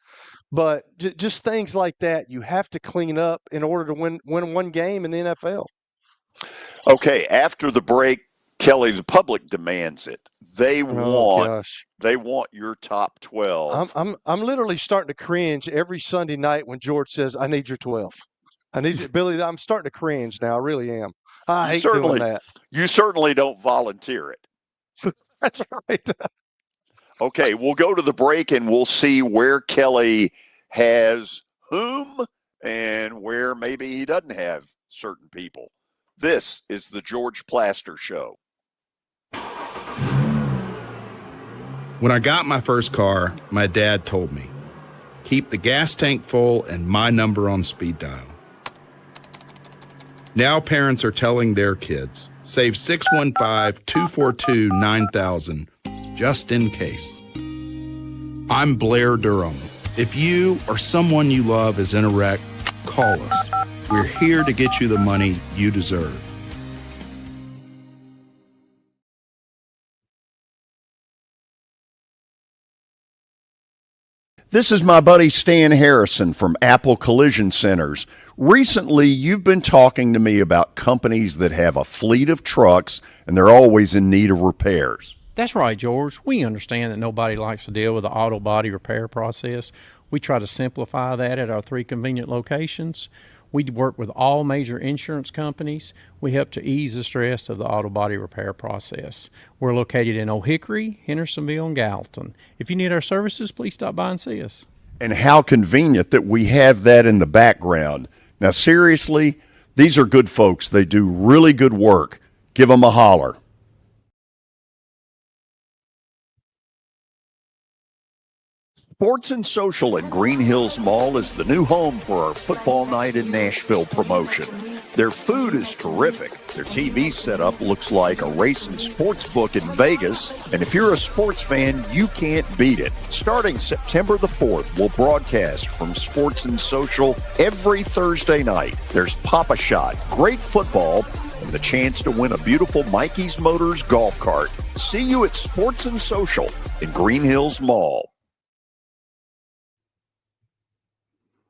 But just things like that, you have to clean up in order to win one game in the NFL. Okay, after the break, Kelly, the public demands it. They want your top 12. I'm literally starting to cringe every Sunday night when George says, "I need your 12." I need you, Billy. I'm starting to cringe now. I really am. I hate doing that. You certainly don't volunteer it. That's right. Okay, we'll go to the break and we'll see where Kelly has whom and where maybe he doesn't have certain people. This is the George Plaster Show. When I got my first car, my dad told me, keep the gas tank full and my number on speed dial. Now parents are telling their kids, save 615-242-9000 just in case. I'm Blair Durham. If you or someone you love is in a wreck, call us. We're here to get you the money you deserve. This is my buddy Stan Harrison from Apple Collision Centers. Recently, you've been talking to me about companies that have a fleet of trucks and they're always in need of repairs. That's right, George. We understand that nobody likes to deal with the auto body repair process. We try to simplify that at our 3 convenient locations. We work with all major insurance companies. We help to ease the stress of the auto body repair process. We're located in Old Hickory, Hendersonville, and Gallatin. If you need our services, please stop by and see us. And how convenient that we have that in the background. Now, seriously, these are good folks. They do really good work. Give them a holler. Sports and Social at Green Hills Mall is the new home for our Football Night in Nashville promotion. Their food is terrific. Their TV setup looks like a race and sports book in Vegas. And if you're a sports fan, you can't beat it. Starting September the 4th, we'll broadcast from Sports and Social every Thursday night. There's Pop-A-Shot, great football, and the chance to win a beautiful Mikey's Motors golf cart. See you at Sports and Social in Green Hills Mall.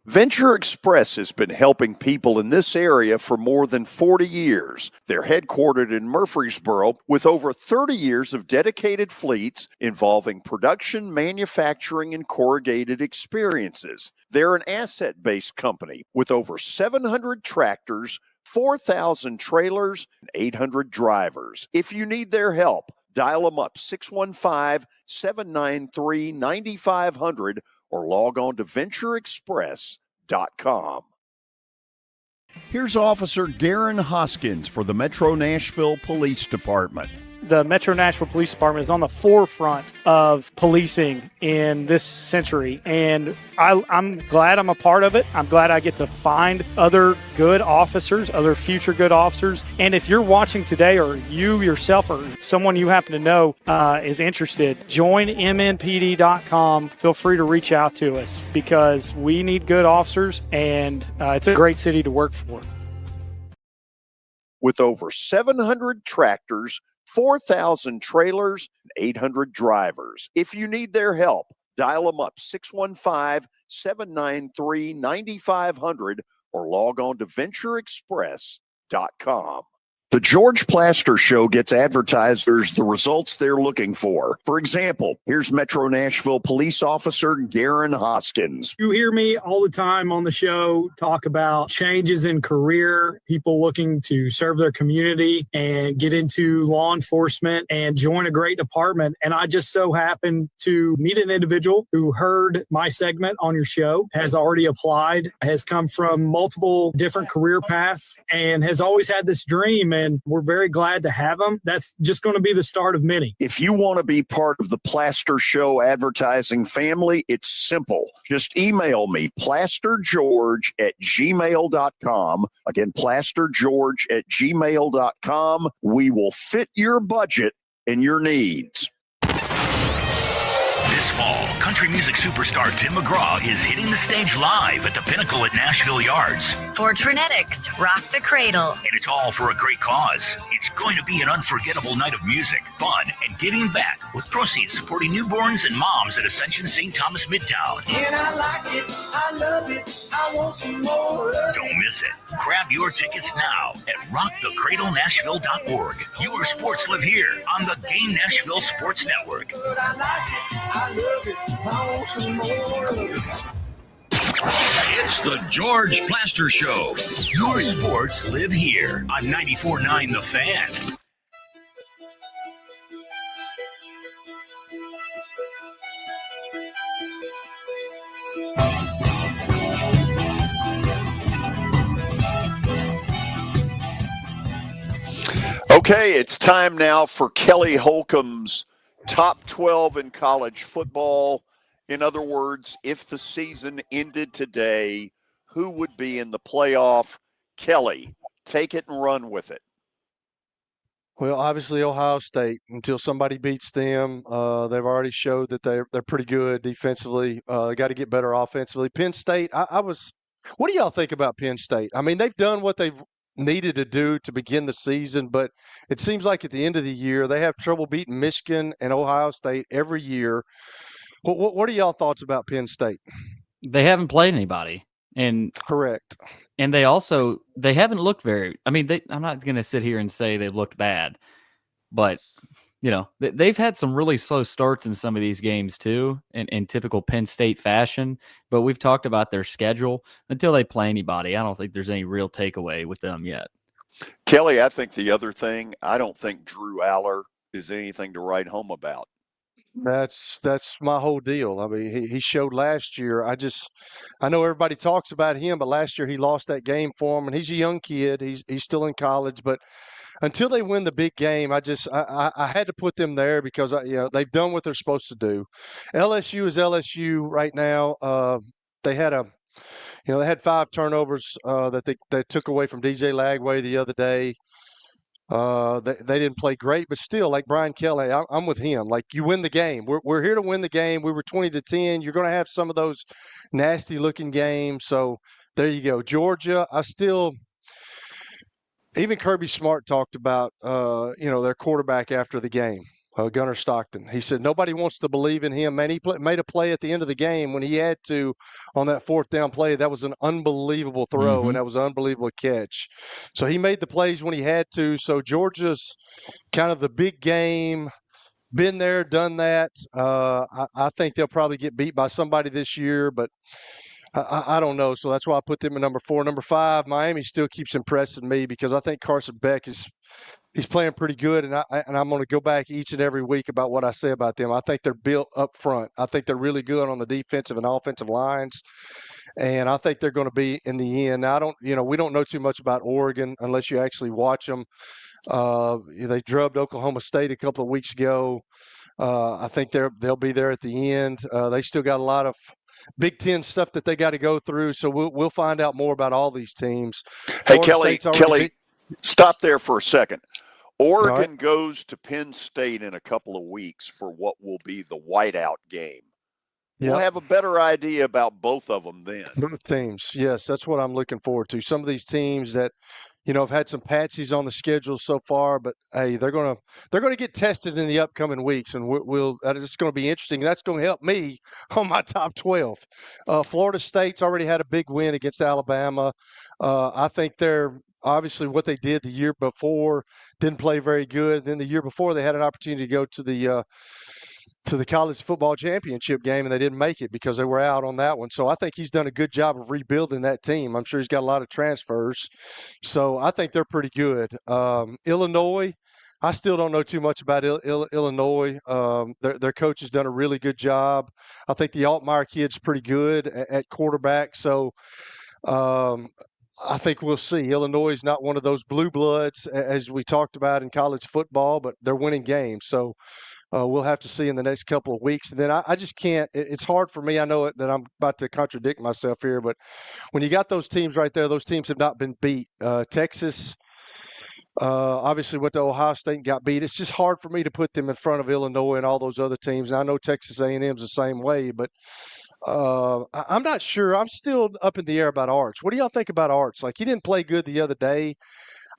Venture Express has been helping people in this area for more than 40 years. They're headquartered in Murfreesboro with over 30 years of dedicated fleets involving production, manufacturing, and corrugated experiences. They're an asset-based company with over 700 tractors, 4,000 trailers, and 800 drivers. If you need their help, dial them up 615-793-9500 or log on to ventureexpress.com. Here's Officer Garen Hoskins for the Metro Nashville Police Department. The Metro Nashville Police Department is on the forefront of policing in this century, and I'm glad I'm a part of it. I'm glad I get to find other good officers, other future good officers. And if you're watching today, or you yourself or someone you happen to know is interested, join mnpd.com. Feel free to reach out to us because we need good officers, and it's a great city to work for. With over 700 tractors, 4,000 trailers, and 800 drivers. If you need their help, dial them up 615-793-9500 or log on to ventureexpress.com. The George Plaster Show gets advertisers the results they're looking for. For example, here's Metro Nashville Police Officer Garen Hoskins. You hear me all the time on the show talk about changes in career, people looking to serve their community and get into law enforcement and join a great department. And I just so happened to meet an individual who heard my segment on your show, has already applied, has come from multiple different career paths, and has always had this dream. And we're very glad to have them. That's just going to be the start of many. If you want to be part of the Plaster Show advertising family, it's simple. Just email me, plastergeorge@gmail.com. Again, plastergeorge@gmail.com. We will fit your budget and your needs. This fall, country music superstar Tim McGraw is hitting the stage live at the Pinnacle at Nashville Yards. For Trinetics, Rock the Cradle. And it's all for a great cause. It's going to be an unforgettable night of music, fun, and giving back, with proceeds supporting newborns and moms at Ascension St. Thomas Midtown. And I like it, I love it, I want some more. Don't miss it. Grab your tickets now at rockthecradlenashville.org. Your sports live here on the Game Nashville Sports Network. But I like it, I love it, I want some more. It's the George Plaster Show. Your sports live here on 94.9 The Fan. Okay, it's time now for Kelly Holcomb's top 12 in college football. In other words, if the season ended today, who would be in the playoff? Kelly, take it and run with it. Well, obviously Ohio State. Until somebody beats them, they've already showed that they're pretty good defensively. Got to get better offensively. Penn State. What do y'all think about Penn State? I mean, they've done what they've needed to do to begin the season, but it seems like at the end of the year they have trouble beating Michigan and Ohio State every year. What are y'all thoughts about Penn State? They haven't played anybody, and correct. And they haven't looked very. I mean, I'm not going to sit here and say they've looked bad, but they've had some really slow starts in some of these games too, in typical Penn State fashion. But we've talked about their schedule. Until they play anybody, I don't think there's any real takeaway with them yet. Kelly, I think the other thing, I don't think Drew Aller is anything to write home about. That's my whole deal. I mean, he showed last year. I know everybody talks about him, but last year he lost that game for him, and he's a young kid. He's still in college, but until they win the big game, I had to put them there because they've done what they're supposed to do. LSU is LSU right now. They had 5 turnovers that they took away from DJ Lagway the other day. They didn't play great, but still, like Brian Kelly, I'm with him. Like, you win the game. We're here to win the game. We were 20-10. You're going to have some of those nasty looking games. So there you go. Georgia, even Kirby Smart talked about their quarterback after the game. Gunnar Stockton. He said nobody wants to believe in him. Man, he made a play at the end of the game when he had to on that 4th down play. That was an unbelievable throw, and that was an unbelievable catch. So he made the plays when he had to. So Georgia's kind of the big game. Been there, done that. I think they'll probably get beat by somebody this year, but I don't know. So that's why I put them at number 4. Number 5, Miami still keeps impressing me because I think Carson Beck he's playing pretty good, and I'm going to go back each and every week about what I say about them. I think they're built up front. I think they're really good on the defensive and offensive lines, and I think they're going to be in the end. Now, we don't know too much about Oregon unless you actually watch them. They drubbed Oklahoma State a couple of weeks ago. I think they'll be there at the end. They still got a lot of Big Ten stuff that they got to go through, so we'll find out more about all these teams. Hey, Kelly, stop there for a second. Oregon goes to Penn State in a couple of weeks for what will be the whiteout game. We'll have a better idea about both of them then. Both teams, yes, that's what I'm looking forward to. Some of these teams that have had some patsies on the schedule so far, but hey, they're gonna get tested in the upcoming weeks, and it's going to be interesting. That's going to help me on my top 12. Florida State's already had a big win against Alabama. I think they're obviously what they did the year before didn't play very good. Then the year before they had an opportunity to go to the college football championship game, and they didn't make it because they were out on that one. So I think he's done a good job of rebuilding that team. I'm sure he's got a lot of transfers. So I think they're pretty good. Illinois, I still don't know too much about Illinois. Their coach has done a really good job. I think the Altmaier kid's pretty good at quarterback. So I think we'll see. Illinois is not one of those blue bloods, as we talked about in college football, but they're winning games. So we'll have to see in the next couple of weeks. And then I just can't – it's hard for me. I know that I'm about to contradict myself here, but when you got those teams right there, those teams have not been beat. Texas obviously went to Ohio State and got beat. It's just hard for me to put them in front of Illinois and all those other teams. And I know Texas A&M's the same way, but I'm not sure. I'm still up in the air about Arch. What do y'all think about Arch? Like, he didn't play good the other day.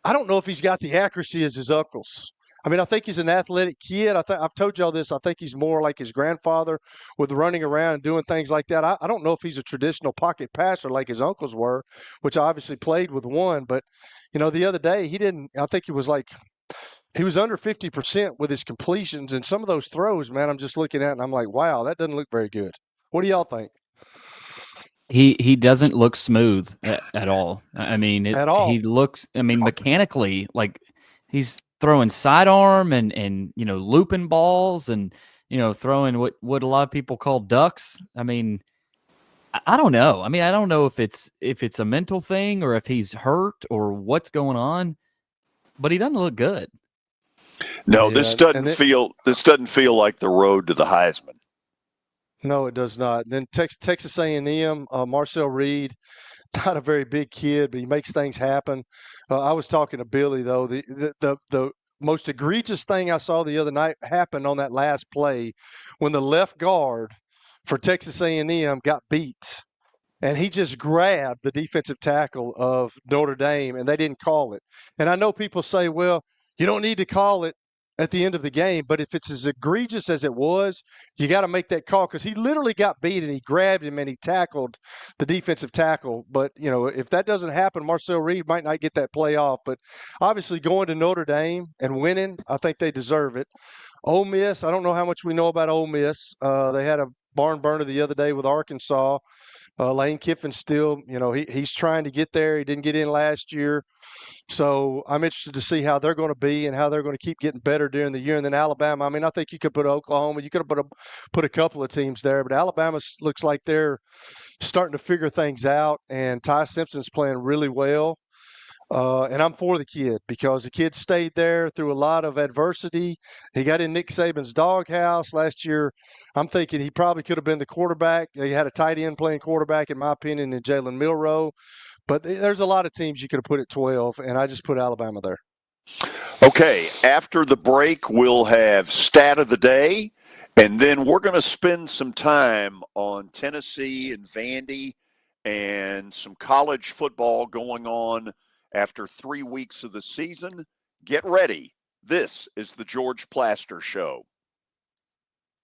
I don't know if he's got the accuracy as his uncles. I mean, I think he's an athletic kid. I've told y'all this. I think he's more like his grandfather with running around and doing things like that. I don't know if he's a traditional pocket passer like his uncles were, which I obviously played with one. But, the other day he didn't – I think he was under 50% with his completions. And some of those throws, man, I'm just looking at and I'm like, wow, that doesn't look very good. What do y'all think? He doesn't look smooth at all. I mean, at all. He looks, mechanically, like he's throwing sidearm and looping balls and, throwing what a lot of people call ducks. I mean, I don't know. I mean, I don't know if it's a mental thing or if he's hurt or what's going on, but he doesn't look good. No, Yeah, this doesn't feel like the road to the Heisman. No, it does not. Then Texas A&M, Marcel Reed, not a very big kid, but he makes things happen. I was talking to Billy though. The most egregious thing I saw the other night happened on that last play when the left guard for Texas A&M got beat. And he just grabbed the defensive tackle of Notre Dame, and they didn't call it. And I know people say, well, you don't need to call it at the end of the game, but if it's as egregious as it was, you got to make that call because he literally got beat and he grabbed him and he tackled the defensive tackle. But, you know, if that doesn't happen, Marcel Reed might not get that play off. But obviously going to Notre Dame and winning, I think they deserve it. Ole Miss, I don't know how much we know about Ole Miss. They had a barn burner the other day with Arkansas. Lane Kiffin's still, you know, he's trying to get there. He didn't get in last year. So I'm interested to see how they're going to be and how they're going to keep getting better during the year. And then Alabama, I mean, I think you could put Oklahoma. You could have put a couple of teams there. But Alabama looks like they're starting to figure things out. And Ty Simpson's playing really well. And I'm for the kid because the kid stayed there through a lot of adversity. He got in Nick Saban's doghouse last year. I'm thinking he probably could have been the quarterback. He had a tight end playing quarterback, in my opinion, in Jalen Milroe. But there's a lot of teams you could have put at 12, and I just put Alabama there. Okay, after the break, we'll have Stat of the Day, and then we're going to spend some time on Tennessee and Vandy and some college football going on after 3 weeks of the season. Get ready. This is the George Plaster Show.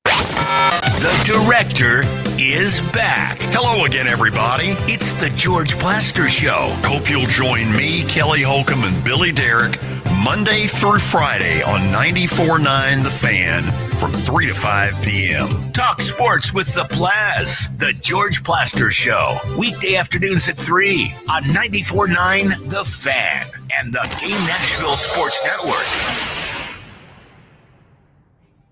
The director is back. Hello again, everybody. It's the George Plaster Show. Hope you'll join me, Kelly Holcomb, and Billy Derrick Monday through Friday on 94.9 The Fan from 3 to 5 p.m. Talk sports with the Plaz. The George Plaster Show. Weekday afternoons at 3 on 94.9 The Fan and the Game Nashville Sports Network.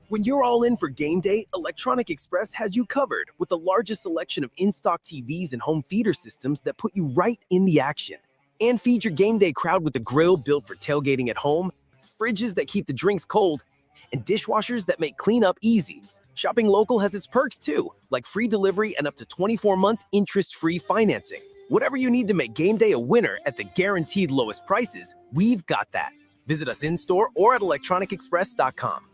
When you're all in for game day, Electronic Express has you covered with the largest selection of in-stock TVs and home theater systems that put you right in the action. And feed your game day crowd with a grill built for tailgating at home, fridges that keep the drinks cold, and dishwashers that make cleanup easy. Shopping local has its perks too, like free delivery and up to 24 months interest-free financing. Whatever you need to make game day a winner at the guaranteed lowest prices, we've got that. Visit us in-store or at electronicexpress.com.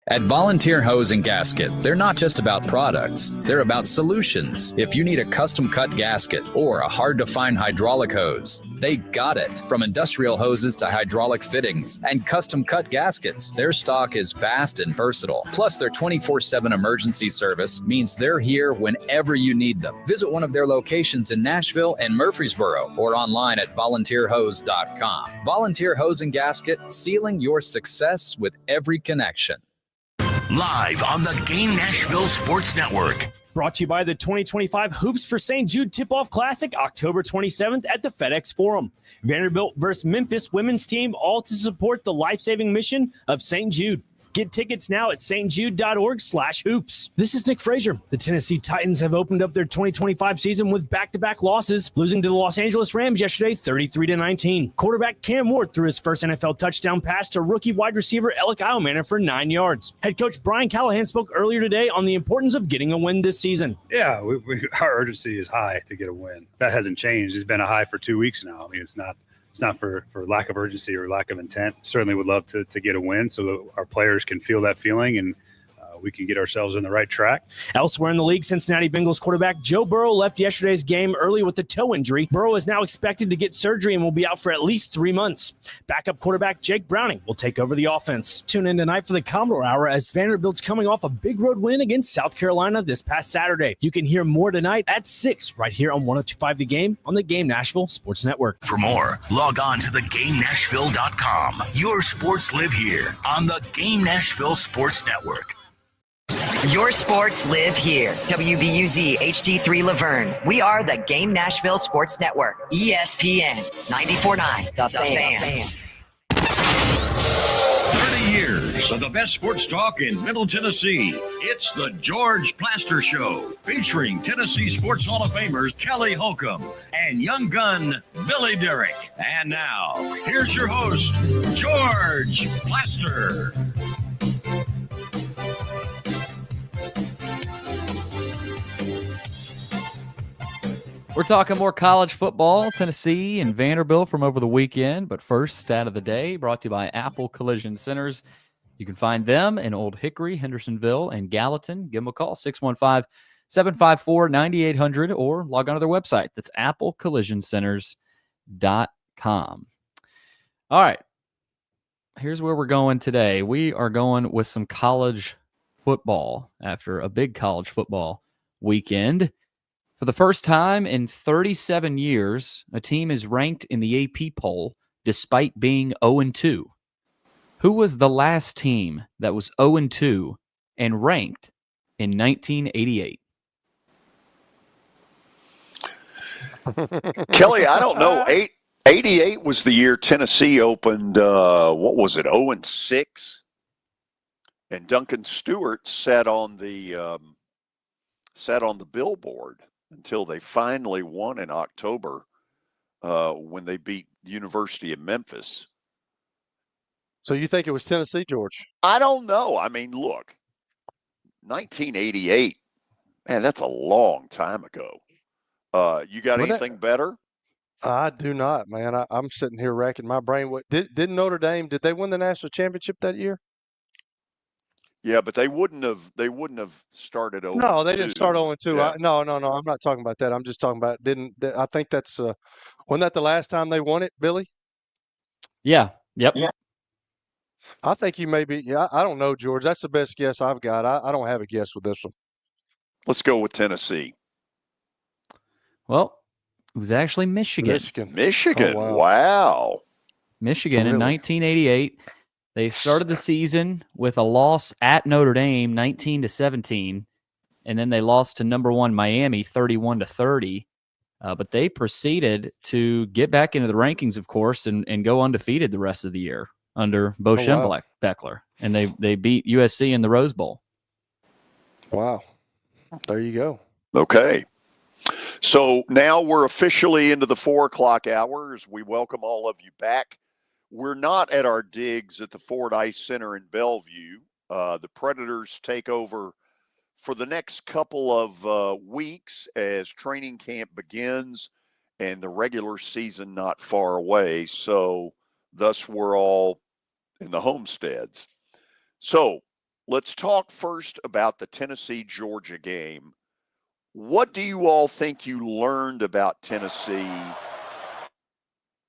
At Volunteer Hose and Gasket, they're not just about products, they're about solutions. If you need a custom-cut gasket or a hard-to-find hydraulic hose, they got it. From industrial hoses to hydraulic fittings and custom-cut gaskets, their stock is vast and versatile. Plus, their 24/7 emergency service means they're here whenever you need them. Visit one of their locations in Nashville and Murfreesboro or online at volunteerhose.com. Volunteer Hose and Gasket, sealing your success with every connection. Live on the Game Nashville Sports Network. Brought to you by the 2025 Hoops for St. Jude Tip-Off Classic, October 27th at the FedEx Forum. Vanderbilt versus Memphis women's team, all to support the life-saving mission of St. Jude. Get tickets now at stjude.org/hoops. This is Nick Frazier. The Tennessee Titans have opened up their 2025 season with back-to-back losses, losing to the Los Angeles Rams yesterday 33-19. Quarterback Cam Ward threw his first NFL touchdown pass to rookie wide receiver Alec Eilmanor for 9 yards. Head coach Brian Callahan spoke earlier today on the importance of getting a win this season. Yeah, our urgency is high to get a win. That hasn't changed. It's been a high for 2 weeks now. I mean, it's not for lack of urgency or lack of intent. Certainly would love to get a win so that our players can feel that feeling and we can get ourselves on the right track. Elsewhere in the league, Cincinnati Bengals quarterback Joe Burrow left yesterday's game early with a toe injury. Burrow is now expected to get surgery and will be out for at least 3 months. Backup quarterback Jake Browning will take over the offense. Tune in tonight for the Commodore Hour as Vanderbilt's coming off a big road win against South Carolina this past Saturday. You can hear more tonight at 6 right here on 102.5 The Game on the Game Nashville Sports Network. For more, log on to thegamenashville.com. Your sports live here on the Game Nashville Sports Network. Your sports live here. WBUZ HD3 Laverne. We are the Game Nashville Sports Network. ESPN 94.9 The Fan. 30 years of the best sports talk in Middle Tennessee. It's the George Plaster Show, featuring Tennessee Sports Hall of Famers Kelly Holcomb and young gun Billy Derrick. And now, here's your host, George Plaster. We're talking more college football, Tennessee and Vanderbilt from over the weekend. But first, stat of the day brought to you by Apple Collision Centers. You can find them in Old Hickory, Hendersonville, and Gallatin. Give them a call, 615-754-9800, or log on to their website. That's applecollisioncenters.com. All right. Here's where we're going today. We are going with some college football after a big college football weekend. For the first time in 37 years, a team is ranked in the AP poll despite being 0-2. Who was the last team that was 0-2 and ranked in 1988? Kelly, I don't know. 88 was the year Tennessee opened, what was it, 0-6? And Duncan Stewart sat on the billboard until they finally won in October when they beat the University of Memphis. So you think it was Tennessee, George? I don't know. I mean, look, 1988, man, that's a long time ago. You got anything better? I do not, man. I'm sitting here racking my brain. What did Notre Dame? Did they win the national championship that year? Yeah, but they wouldn't have started 0-2. No, they didn't start 0-2. Yeah. No. I'm not talking about that. I'm just talking about I think that's wasn't that the last time they won it, Billy? Yeah. Yep. Yeah. I think you may be. Yeah, I don't know, George. That's the best guess I've got. I don't have a guess with this one. Let's go with Tennessee. Well, it was actually Michigan. Michigan. Oh, wow. Michigan in 1988. They started the season with a loss at Notre Dame, 19-17, and then they lost to number 1 Miami, 31-30. But they proceeded to get back into the rankings, of course, and go undefeated the rest of the year under Bo Schembechler, and they beat USC in the Rose Bowl. Wow. There you go. Okay. So now we're officially into the 4 o'clock hours. We welcome all of you back. We're not at our digs at the Ford Ice Center in Bellevue. The Predators take over for the next couple of weeks as training camp begins and the regular season not far away. So thus we're all in the homesteads. So let's talk first about the Tennessee-Georgia game. What do you all think you learned about Tennessee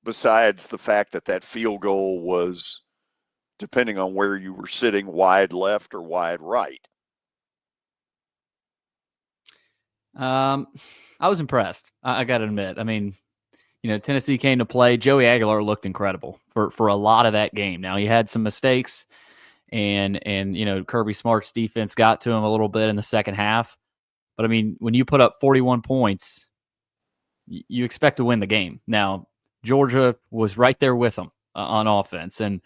besides the fact that field goal was, depending on where you were sitting, wide left or wide right? I was impressed. I got to admit. I mean, Tennessee came to play. Joey Aguilar looked incredible for a lot of that game. Now, he had some mistakes, and Kirby Smart's defense got to him a little bit in the second half. But, I mean, when you put up 41 points, you expect to win the game. Now, Georgia was right there with them on offense. And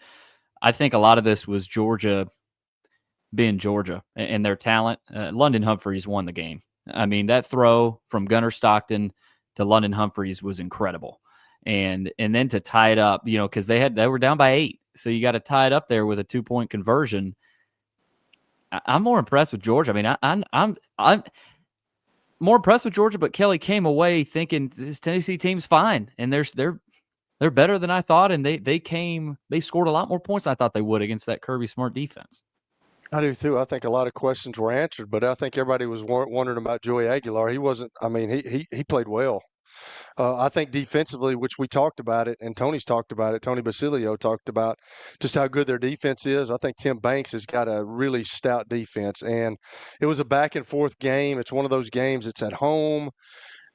I think a lot of this was Georgia being Georgia and their talent. London Humphreys won the game. I mean, that throw from Gunnar Stockton to London Humphreys was incredible. And then to tie it up, because they were down by 8. So you got to tie it up there with a 2-point conversion. I'm more impressed with Georgia. I mean, I'm more impressed with Georgia, but Kelly came away thinking this Tennessee team's fine, and they're better than I thought, and they scored a lot more points than I thought they would against that Kirby Smart defense. I do too. I think a lot of questions were answered, but I think everybody was wondering about Joey Aguilar. He wasn't. I mean, he played well. I think defensively, which we talked about it, and Tony's talked about it. Tony Basilio talked about just how good their defense is. I think Tim Banks has got a really stout defense, and it was a back and forth game. It's one of those games. It's at home,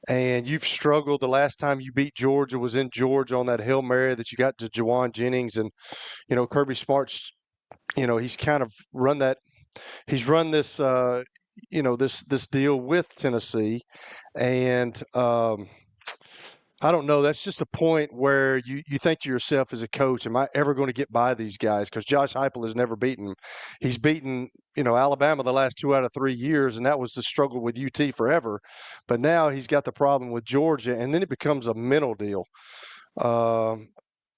and you've struggled. The last time you beat Georgia was in Georgia on that Hail Mary that you got to Jawan Jennings, and Kirby Smart's. He's kind of run that. He's run this. This deal with Tennessee, and I don't know. That's just a point where you think to yourself as a coach, am I ever going to get by these guys? Because Josh Heupel has never beaten them. He's beaten, Alabama the last 2 out of 3 years, and that was the struggle with UT forever. But now he's got the problem with Georgia, and then it becomes a mental deal.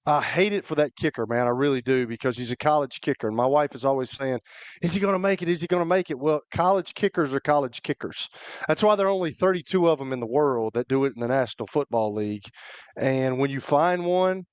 I hate it for that kicker, man. I really do, because he's a college kicker. And my wife is always saying, is he going to make it? Is he going to make it? Well, college kickers are college kickers. That's why there are only 32 of them in the world that do it in the National Football League. And when you find one,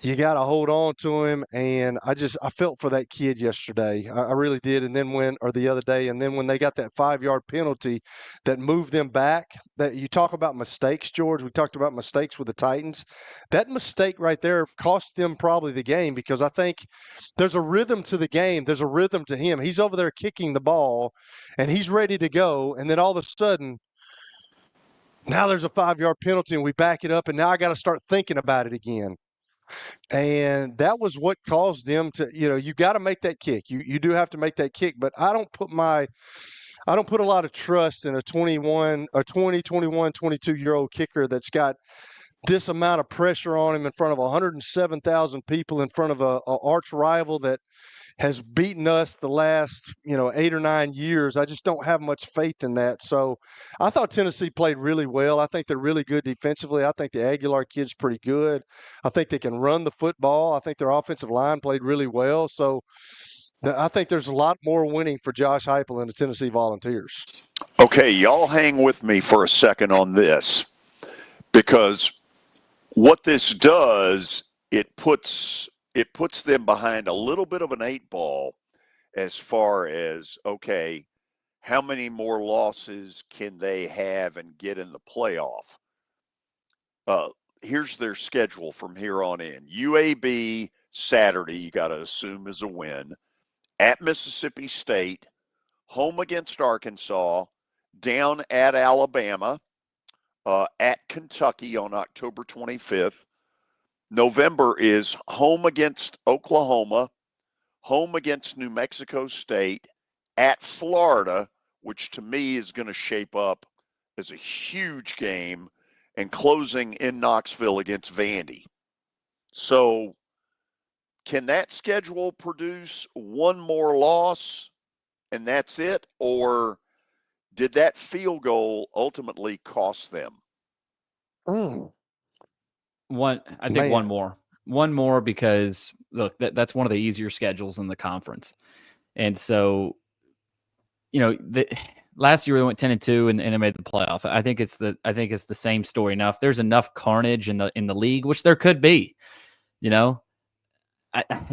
you got to hold on to him. And I felt for that kid yesterday. I really did. And then the other day, and then when they got that 5-yard penalty that moved them back, that you talk about mistakes, George, we talked about mistakes with the Titans. That mistake right there cost them probably the game, because I think there's a rhythm to the game. There's a rhythm to him. He's over there kicking the ball and he's ready to go. And then all of a sudden, now there's a 5-yard penalty and we back it up. And now I got to start thinking about it again. And that was what caused them to, you got to make that kick. You do have to make that kick, but I don't put a lot of trust in a 20, 21, 22-year-old kicker that's got this amount of pressure on him in front of 107,000 people, in front of a arch rival that has beaten us the last, 8 or 9 years. I just don't have much faith in that. So I thought Tennessee played really well. I think they're really good defensively. I think the Aguilar kid's pretty good. I think they can run the football. I think their offensive line played really well. So I think there's a lot more winning for Josh Heupel and the Tennessee Volunteers. Okay, y'all hang with me for a second on this, because what this does, it puts them behind a little bit of an 8 ball as far as, okay, how many more losses can they have and get in the playoff? Here's their schedule from here on in. UAB Saturday, you got to assume, is a win. At Mississippi State, home against Arkansas, down at Alabama, at Kentucky on October 25th. November is home against Oklahoma, home against New Mexico State, at Florida, which to me is going to shape up as a huge game, and closing in Knoxville against Vandy. So can that schedule produce one more loss and that's it? Or did that field goal ultimately cost them? I think one more, because look, that's one of the easier schedules in the conference. And so, last year they went 10-2 and they made the playoff. I think it's the same story. Now, if there's enough carnage in the league, which there could be,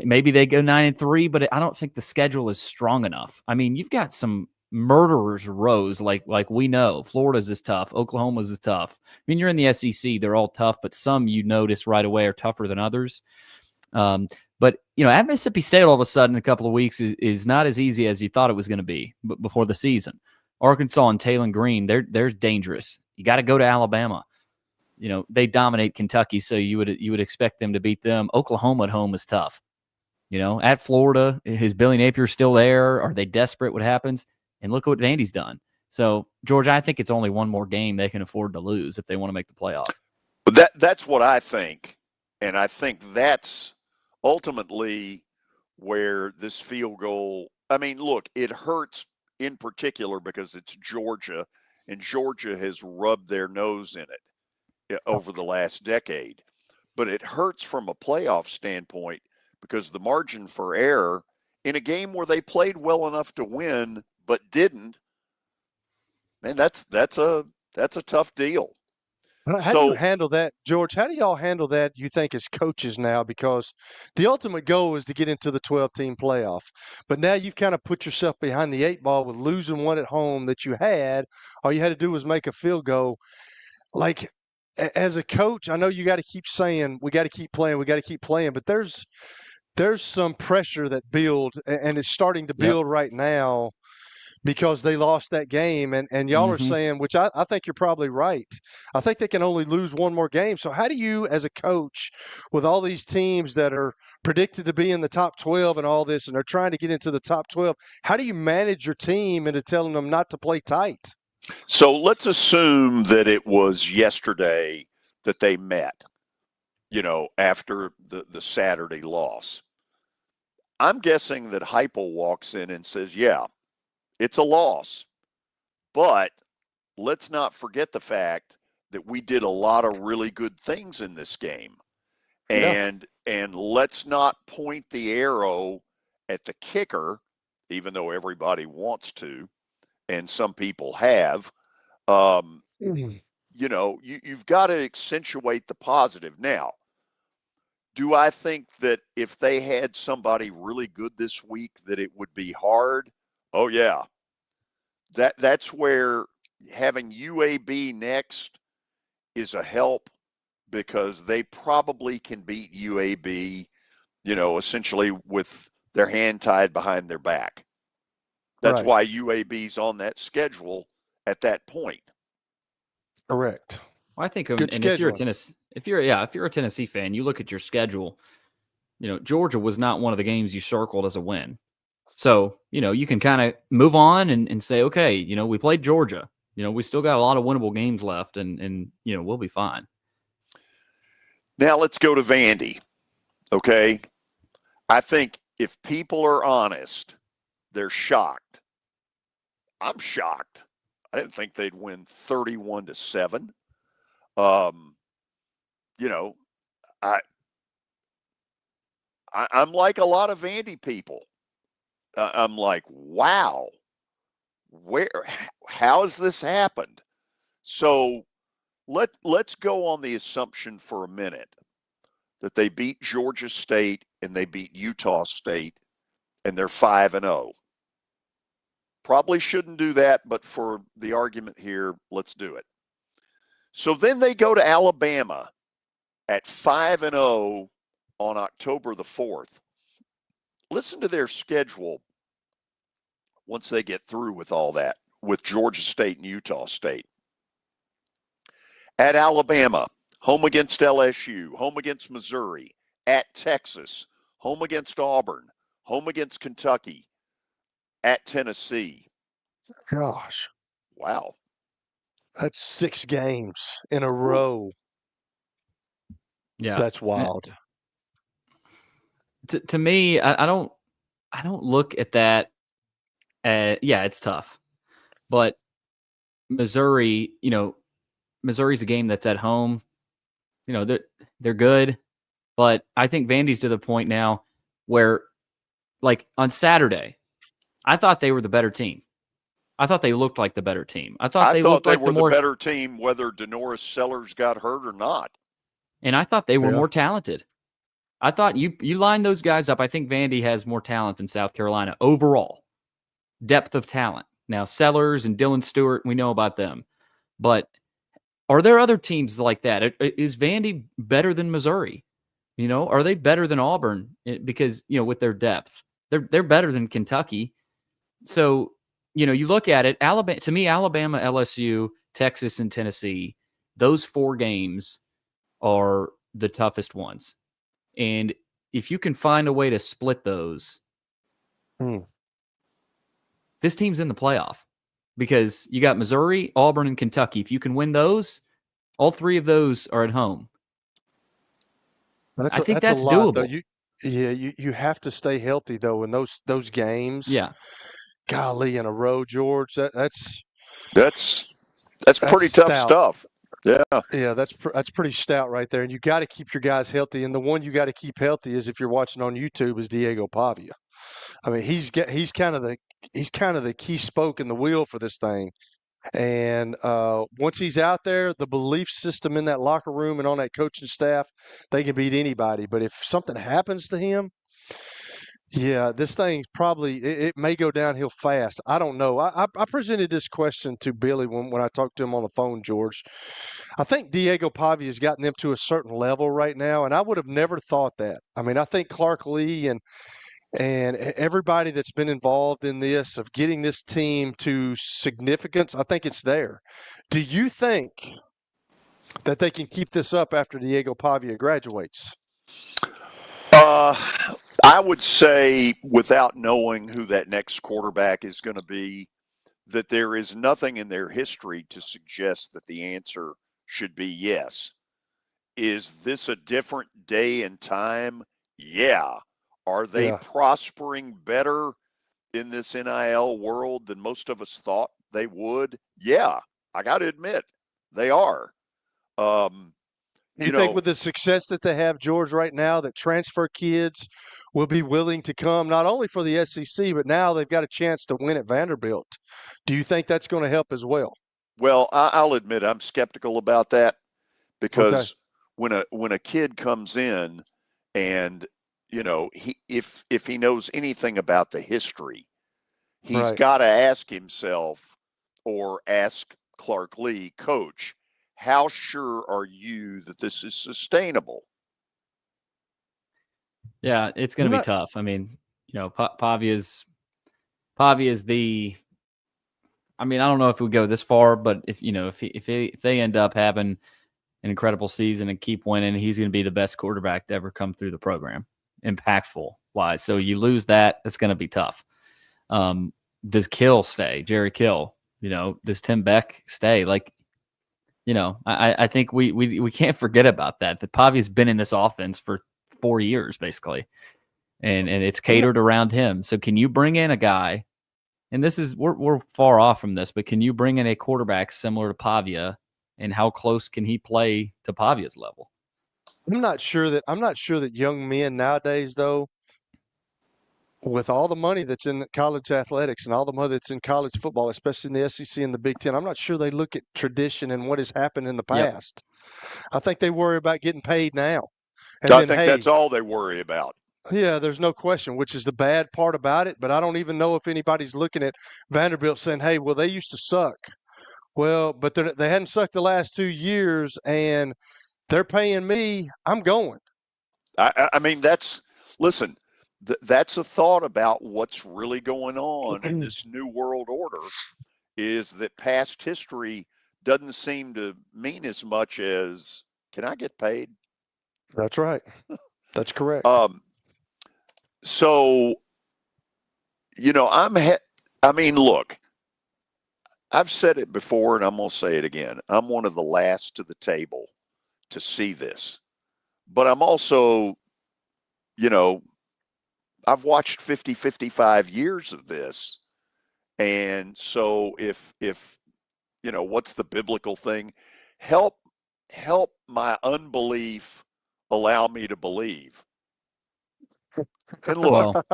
maybe they go 9-3, but I don't think the schedule is strong enough. I mean, you've got some murderers rows, like we know. Florida's is tough. Oklahoma's is tough. I mean, you're in the SEC. They're all tough, but some you notice right away are tougher than others. But, at Mississippi State all of a sudden in a couple of weeks is not as easy as you thought it was going to be before the season. Arkansas and Taylor Green, they're dangerous. You got to go to Alabama. They dominate Kentucky, so you would expect them to beat them. Oklahoma at home is tough. At Florida, is Billy Napier still there? Are they desperate? What happens? And look what Vandy's done. So, George, I think it's only one more game they can afford to lose if they want to make the playoff. That's what I think. And I think that's ultimately where this field goal, I mean, look, it hurts in particular because it's Georgia, and Georgia has rubbed their nose in it over the last decade. But it hurts from a playoff standpoint because the margin for error in a game where they played well enough to win but didn't, man, that's a tough deal. How do you handle that, George? How do y'all handle that, you think, as coaches now? Because the ultimate goal is to get into the 12-team playoff. But now you've kind of put yourself behind the 8 ball with losing one at home that you had. All you had to do was make a field goal. Like, as a coach, I know you got to keep saying, we got to keep playing, but there's some pressure that builds, and it's starting to build right now, because they lost that game. And y'all are saying, which I think you're probably right, I think they can only lose one more game. So how do you, as a coach, with all these teams that are predicted to be in the top 12 and all this, and they're trying to get into the top 12, how do you manage your team into telling them not to play tight? So let's assume that it was yesterday that they met, after the Saturday loss. I'm guessing that Heupel walks in and says, yeah, it's a loss, but let's not forget the fact that we did a lot of really good things in this game. And let's not point the arrow at the kicker, even though everybody wants to, and some people have. You've got to accentuate the positive. Now, do I think that if they had somebody really good this week that it would be hard? Oh yeah. That's where having UAB next is a help, because they probably can beat UAB, essentially with their hand tied behind their back. That's Right. why UAB's on that schedule at that point. Correct. Well, I think, Good and if you're a scheduling. if you're a Tennessee fan, you look at your schedule. Georgia was not one of the games you circled as a win. So, you can kind of move on and say, okay, we played Georgia. We still got a lot of winnable games left, and we'll be fine. Now let's go to Vandy. Okay. I think if people are honest, they're shocked. I'm shocked. I didn't think they'd win 31-7. I'm like a lot of Vandy people. I'm like, wow, how has this happened? So let's go on the assumption for a minute that they beat Georgia State and they beat Utah State and they're 5-0. Probably shouldn't do that, but for the argument here, let's do it. So then they go to Alabama at 5-0 on October the 4th. Listen to their schedule once they get through with all that, with Georgia State and Utah State. At Alabama, home against LSU, home against Missouri, at Texas, home against Auburn, home against Kentucky, at Tennessee. Gosh. Wow. That's 6 games in a row. Yeah. That's wild. To me, I don't look at that. Yeah, it's tough, but Missouri, Missouri's a game that's at home. They're good, but I think Vandy's to the point now where, like on Saturday, I thought they were the better team. I thought they looked like the better team. I thought they were the better team, whether Denoris Sellers got hurt or not. And I thought they were more talented. I thought you line those guys up. I think Vandy has more talent than South Carolina overall. Depth of talent. Now, Sellers and Dylan Stewart, we know about them. But are there other teams like that? Is Vandy better than Missouri? Are they better than Auburn? Because, with their depth. They're better than Kentucky. So, you look at it, Alabama, LSU, Texas, and Tennessee, those 4 games are the toughest ones. And if you can find a way to split those, this team's in the playoff, because you got Missouri, Auburn, and Kentucky. If you can win those, all 3 of those are at home. I think that's lot, doable. You have to stay healthy though in those games. Yeah. Golly, in a row, George. That's pretty tough stuff. Yeah, that's pretty stout right there. And you got to keep your guys healthy. And the one you got to keep healthy is, if you're watching on YouTube, is Diego Pavia. I mean, he's kind of the key spoke in the wheel for this thing. And once he's out there, the belief system in that locker room and on that coaching staff, they can beat anybody. But if something happens to him, yeah, this thing probably it may go downhill fast. I don't know. I presented this question to Billy when I talked to him on the phone, George. I think Diego Pavia has gotten them to a certain level right now, and I would have never thought that. I mean, I think Clark Lee and everybody that's been involved in this, of getting this team to significance, I think it's there. Do you think that they can keep this up after Diego Pavia graduates? I would say, without knowing who that next quarterback is going to be, that there is nothing in their history to suggest that the answer should be yes. Is this a different day and time? Yeah. Are they Yeah. prospering better in this NIL world than most of us thought they would? Yeah. I got to admit, they are. You think with the success that they have, George, right now, that transfer kids will be willing to come not only for the SEC, but now they've got a chance to win at Vanderbilt. Do you think that's going to help as well? Well, I'll admit I'm skeptical about that Okay. because when a kid comes in and if he knows anything about the history, he's Right. got to ask himself or ask Clark Lee, Coach, how sure are you that this is sustainable? Yeah, it's going to be tough. I mean, Pavia's the. I mean, I don't know if we go this far, but if they end up having an incredible season and keep winning, he's going to be the best quarterback to ever come through the program, impactful wise. So you lose that, it's going to be tough. Does Kill stay? Jerry Kill? Does Tim Beck stay? I think we can't forget about that. That Pavia's been in this offense for 4 years basically, and it's catered around him. So can you bring in a guy? And this is we're far off from this, but can you bring in a quarterback similar to Pavia, and how close can he play to Pavia's level? I'm not sure that young men nowadays, though, with all the money that's in college athletics and all the money that's in college football, especially in the SEC and the Big Ten, I'm not sure they look at tradition and what has happened in the past. Yep. I think they worry about getting paid now. And I think that's all they worry about. Yeah, there's no question, which is the bad part about it. But I don't even know if anybody's looking at Vanderbilt saying, hey, well, they used to suck. Well, but they hadn't sucked the last 2 years, and they're paying me. I'm going. I mean, that's a thought about what's really going on in this new world order, is that past history doesn't seem to mean as much as, can I get paid? That's right. That's correct. So, look, I've said it before and I'm going to say it again. I'm one of the last to the table to see this. But I'm also, I've watched 55 years of this. And so if what's the biblical thing? Help my unbelief allow me to believe. And look,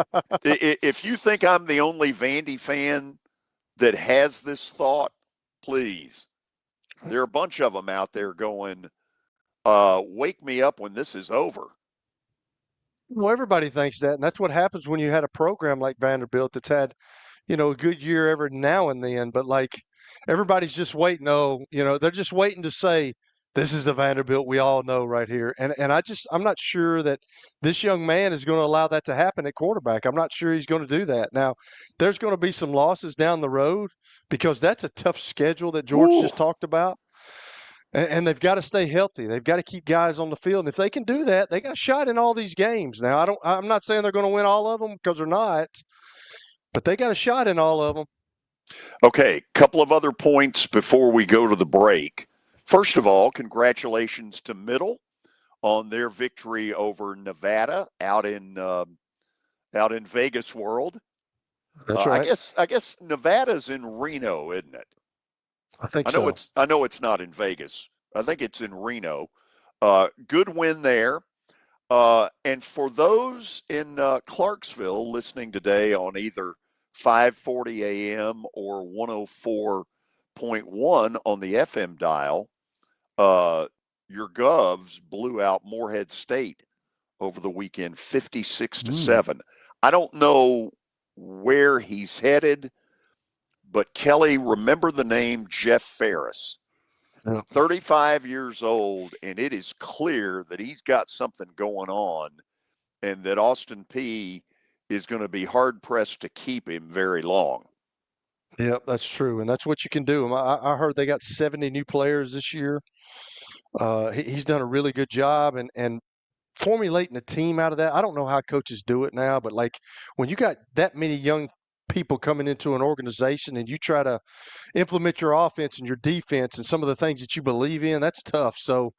if you think I'm the only Vandy fan that has this thought, please. There are a bunch of them out there going, wake me up when this is over. Well, everybody thinks that, and that's what happens when you had a program like Vanderbilt that's had, a good year every now and then. But everybody's just waiting. They're just waiting to say, this is the Vanderbilt we all know right here. And I'm not sure that this young man is going to allow that to happen at quarterback. I'm not sure he's going to do that. Now, there's going to be some losses down the road because that's a tough schedule that George just talked about. And they've got to stay healthy. They've got to keep guys on the field. And if they can do that, they got a shot in all these games. Now, I'm not saying they're going to win all of them because they're not, but they got a shot in all of them. Okay, couple of other points before we go to the break. First of all, congratulations to Middle on their victory over Nevada out in Vegas World. That's right. I guess Nevada's in Reno, isn't it? I know it's not in Vegas. I think it's in Reno. Good win there. And for those in Clarksville listening today on either 540 AM or 104.1 on the FM dial, your Govs blew out Morehead State over the weekend, 56-7. I don't know where he's headed, but Kelly, remember the name Jeff Ferris. 35 years old, and it is clear that he's got something going on and that Austin Peay is going to be hard-pressed to keep him very long. Yep, that's true, and that's what you can do. I heard they got 70 new players this year. He's done a really good job, and formulating a team out of that. I don't know how coaches do it now, but when you got that many young people coming into an organization and you try to implement your offense and your defense and some of the things that you believe in, that's tough. So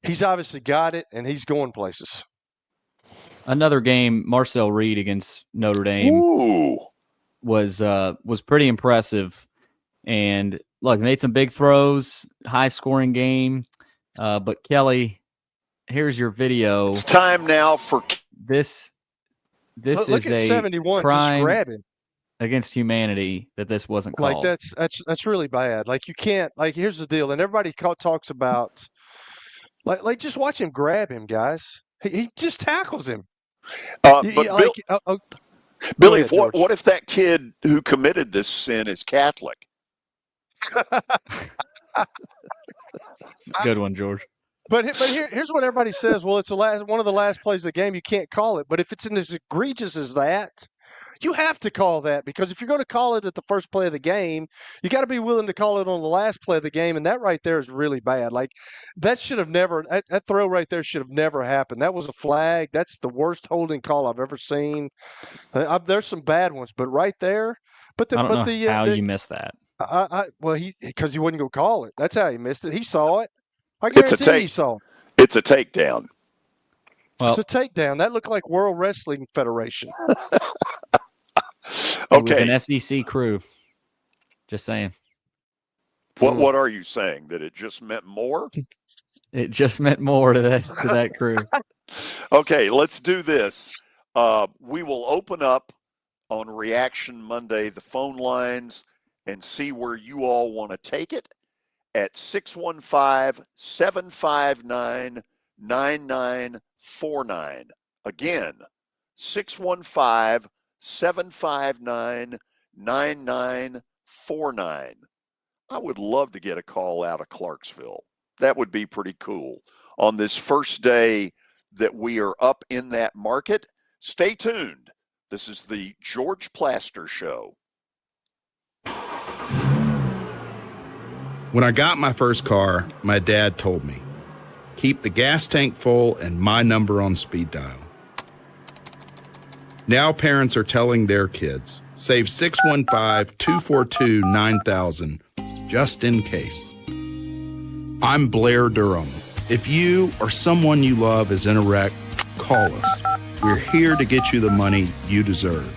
he's obviously got it, and he's going places. Another game, Marcel Reed against Notre Dame was pretty impressive. And look, made some big throws, high scoring game. But Kelly, here's your video. It's time now for this. This look is at a 71 crime just grabbing against humanity that this wasn't called. Like that's really bad. Like you can't. Like here's the deal, and everybody talks about like just watch him grab him, guys. He just tackles him. Billy, ahead, what if that kid who committed this sin is Catholic? Good one, George. But here's what everybody says. Well, it's one of the last plays of the game. You can't call it. But if it's as egregious as that, you have to call that, because if you're going to call it at the first play of the game, you got to be willing to call it on the last play of the game. And that right there is really bad. Like that should have never. That throw right there should have never happened. That was a flag. That's the worst holding call I've ever seen. There's some bad ones, but right there. I don't know how you missed that. Because he wasn't going to call it. That's how he missed it. He saw it. I guarantee he saw it. It's a takedown. Well, it's a takedown. That looked like World Wrestling Federation. Okay. It was an SEC crew. Just saying. What are you saying? That it just meant more? It just meant more to that crew. Okay, let's do this. We will open up on Reaction Monday the phone lines and see where you all want to take it at 615-759-9949. Again, 615-759-9949. I would love to get a call out of Clarksville. That would be pretty cool on this first day that we are up in that market. Stay tuned. This is the George Plaster Show. When I got my first car, my dad told me, keep the gas tank full and my number on speed dial. Now parents are telling their kids, save 615-242-9000 just in case. I'm Blair Durham. If you or someone you love is in a wreck, call us. We're here to get you the money you deserve.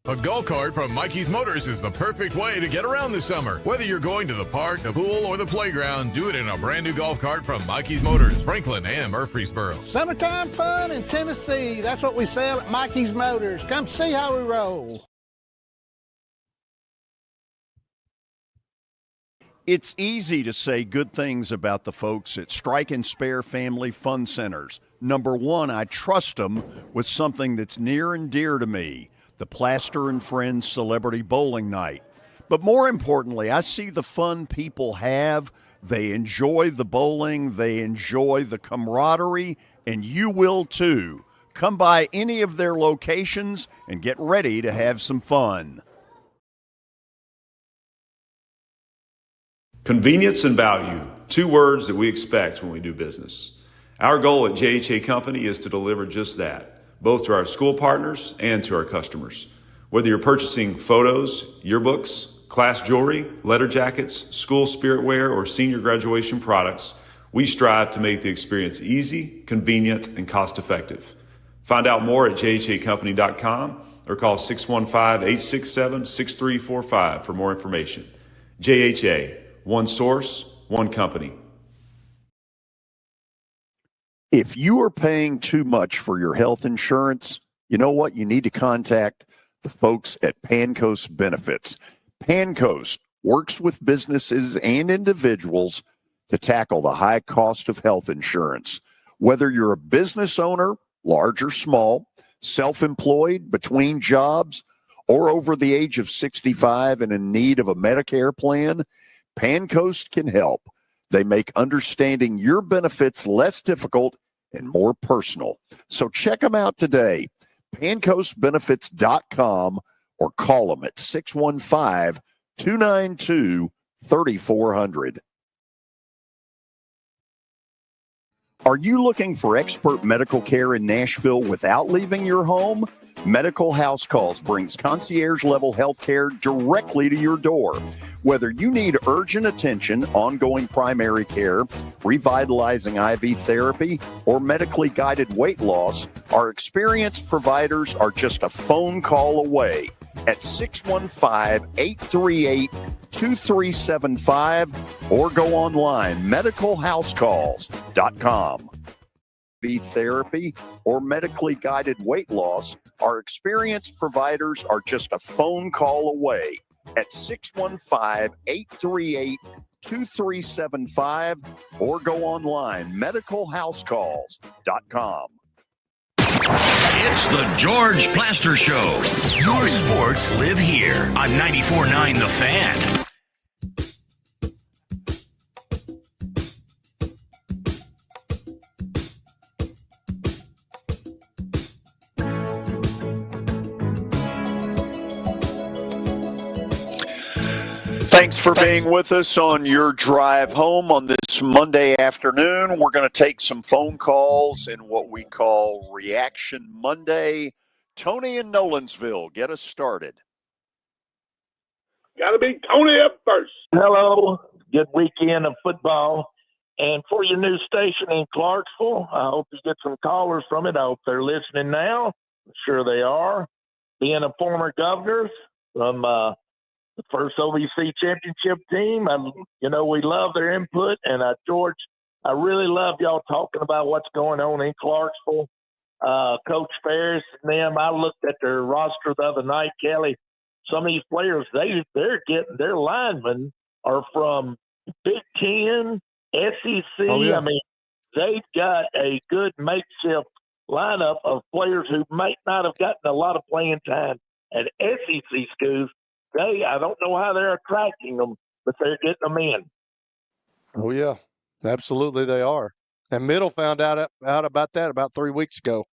A golf cart from Mikey's Motors is the perfect way to get around this summer. Whether you're going to the park, the pool, or the playground, do it in a brand new golf cart from Mikey's Motors, Franklin and Murfreesboro. Summertime fun in Tennessee. That's what we sell at Mikey's Motors. Come see how we roll. It's easy to say good things about the folks at Strike and Spare Family Fun Centers. Number one, I trust them with something that's near and dear to me, the Plaster and Friends Celebrity Bowling Night. But more importantly, I see the fun people have. They enjoy the bowling, they enjoy the camaraderie, and you will too. Come by any of their locations and get ready to have some fun. Convenience and value, two words that we expect when we do business. Our goal at JHA Company is to deliver just that, both to our school partners and to our customers. Whether you're purchasing photos, yearbooks, class jewelry, letter jackets, school spirit wear, or senior graduation products, we strive to make the experience easy, convenient, and cost-effective. Find out more at jhacompany.com or call 615-867-6345 for more information. JHA. One source, one company. If you are paying too much for your health insurance, you know what? You need to contact the folks at Pancoast Benefits. Pancoast works with businesses and individuals to tackle the high cost of health insurance. Whether you're a business owner, large or small, self-employed, between jobs, or over the age of 65 and in need of a Medicare plan, Pancoast can help. They make understanding your benefits less difficult and more personal. So check them out today, pancoastbenefits.com, or call them at 615-292-3400. Are you looking for expert medical care in Nashville without leaving your home? Medical House Calls brings concierge-level health care directly to your door. Whether you need urgent attention, ongoing primary care, revitalizing IV therapy, or medically guided weight loss, our experienced providers are just a phone call away at 615-838-2375 or go online, medicalhousecalls.com. Therapy or medically guided weight loss, our experienced providers are just a phone call away at 615-838-2375 or go online, medicalhousecalls.com. It's the George Plaster Show. Your sports live here on 94.9 The Fan. Thanks for being with us on your drive home on this Monday afternoon. We're going to take some phone calls in what we call Reaction Monday. Tony in Nolensville, get us started. Got to be Tony up first. Hello. Good weekend of football. And for your new station in Clarksville, I hope you get some callers from it. I hope they're listening now. I'm sure they are. Being a former governor from the first OVC championship team, we love their input. And George, I really love y'all talking about what's going on in Clarksville. Coach Ferris and them, I looked at their roster the other night, Kelly. Some of these players, they're getting their linemen are from Big Ten, SEC. Oh, yeah. I mean, they've got a good makeshift lineup of players who might not have gotten a lot of playing time at SEC schools. I don't know how they're attracting them, but they're getting them in. Oh, yeah. Absolutely they are. And Middle found out about that about 3 weeks ago.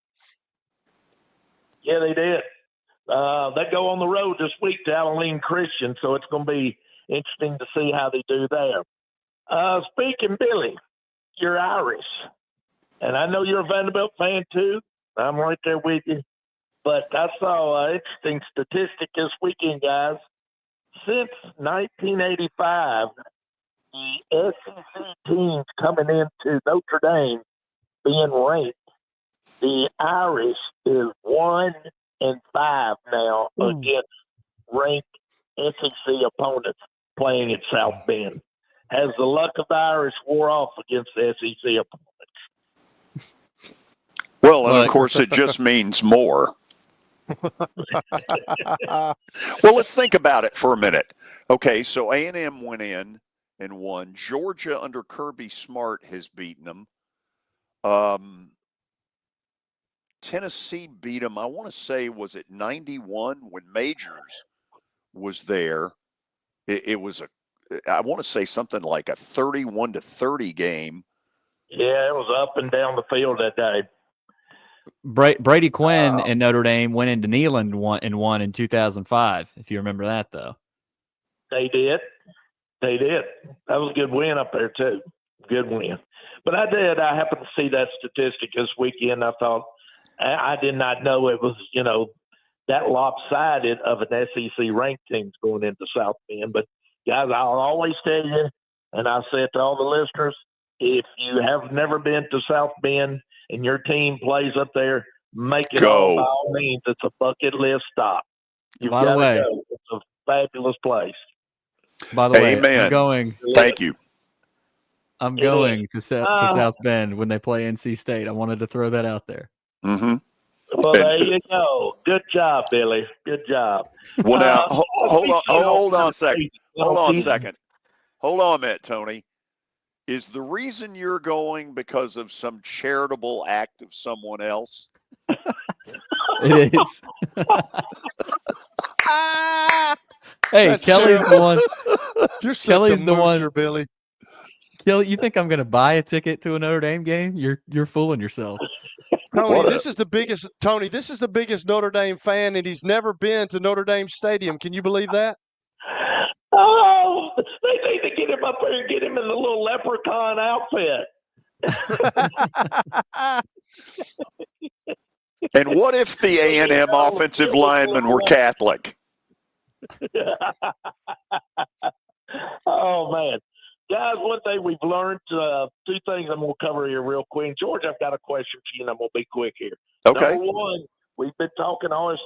Yeah, they did. They go on the road this week to Abilene Christian, so it's going to be interesting to see how they do there. Speaking, Billy, you're Irish, and I know you're a Vanderbilt fan too. I'm right there with you. But I saw an interesting statistic this weekend, guys. Since 1985, the SEC teams coming into Notre Dame being ranked, the Irish is 1-5 now against ranked SEC opponents playing at South Bend. Has the luck of the Irish wore off against the SEC opponents? Well, and of course, it just means more. Well, let's think about it for a minute. Okay, so A&M went in and won. Georgia under Kirby Smart has beaten them. Tennessee beat them. I want to say, was it 91 when Majors was there? It was I want to say something like a 31-30 game. Yeah, it was up and down the field that day. Brady Quinn and Notre Dame went into Neyland and won in 2005, if you remember that, though. They did. That was a good win up there, too. Good win. But I happened to see that statistic this weekend. I thought, I did not know it was, that lopsided of an SEC ranked teams going into South Bend. But, guys, I'll always tell you, and I say it to all the listeners, if you have never been to South Bend and your team plays up there, make it go. By all means. It's a bucket list stop. You've By the way, go. It's a fabulous place. By the way, Amen. I'm going. Thank you. I'm going to South Bend when they play NC State. I wanted to throw that out there. Mm-hmm. Well, there you go. Good job, Billy. Good job. Well, now, hold on a second. Hold on a minute, Tony. Is the reason you're going because of some charitable act of someone else? It is. Hey, That's Kelly's the one. You're such Kelly's a the one. moocher, Billy. Kelly, you think I'm going to buy a ticket to a Notre Dame game? You're fooling yourself. Tony, this is the biggest Notre Dame fan, and he's never been to Notre Dame Stadium. Can you believe that? Oh, they need to get him up there and get him in the little leprechaun outfit. And what if the A&M offensive linemen were Catholic? Oh, man. Guys, one thing we've learned, two things I'm going to cover here real quick. George, I've got a question for you, and I'm going to be quick here. Okay. Number one, we've been talking all this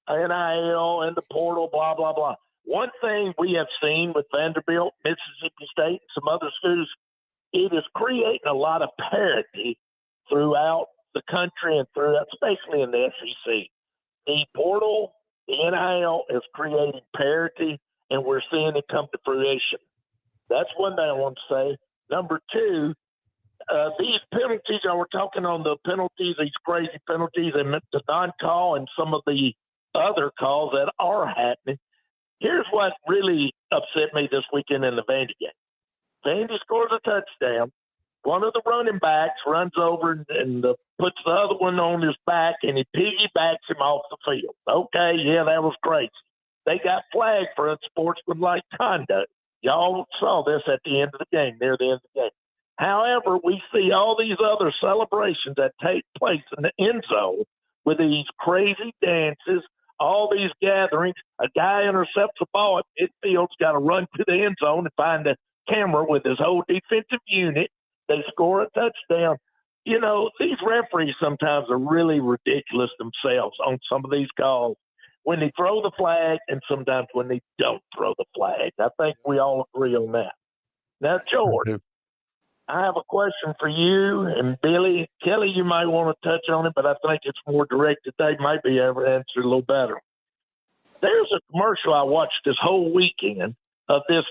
NIL and the portal, blah, blah, blah. One thing we have seen with Vanderbilt, Mississippi State, and some other schools, it is creating a lot of parity throughout the country and throughout, especially in the SEC. The portal, the NIL is creating parity, and we're seeing it come to fruition. That's one thing I want to say. Number two, these penalties, we're talking on the penalties, these crazy penalties, and the non-call and some of the other calls that are happening. Here's what really upset me this weekend in the Vandy game. Vandy scores a touchdown. One of the running backs runs over and puts the other one on his back, and he piggybacks him off the field. Okay, yeah, that was crazy. They got flagged for unsportsmanlike conduct. Y'all saw this at the end of the game, near the end of the game. However, we see all these other celebrations that take place in the end zone with these crazy dances, all these gatherings. A guy intercepts the ball at midfield's got to run to the end zone and find the camera with his whole defensive unit. They score a touchdown. You know, these referees sometimes are really ridiculous themselves on some of these calls. When they throw the flag and sometimes when they don't throw the flag. I think we all agree on that. Now, George, I have a question for you and Billy. Kelly, you might want to touch on it, but I think it's more directed. They might be able to answer a little better. There's a commercial I watched this whole weekend of this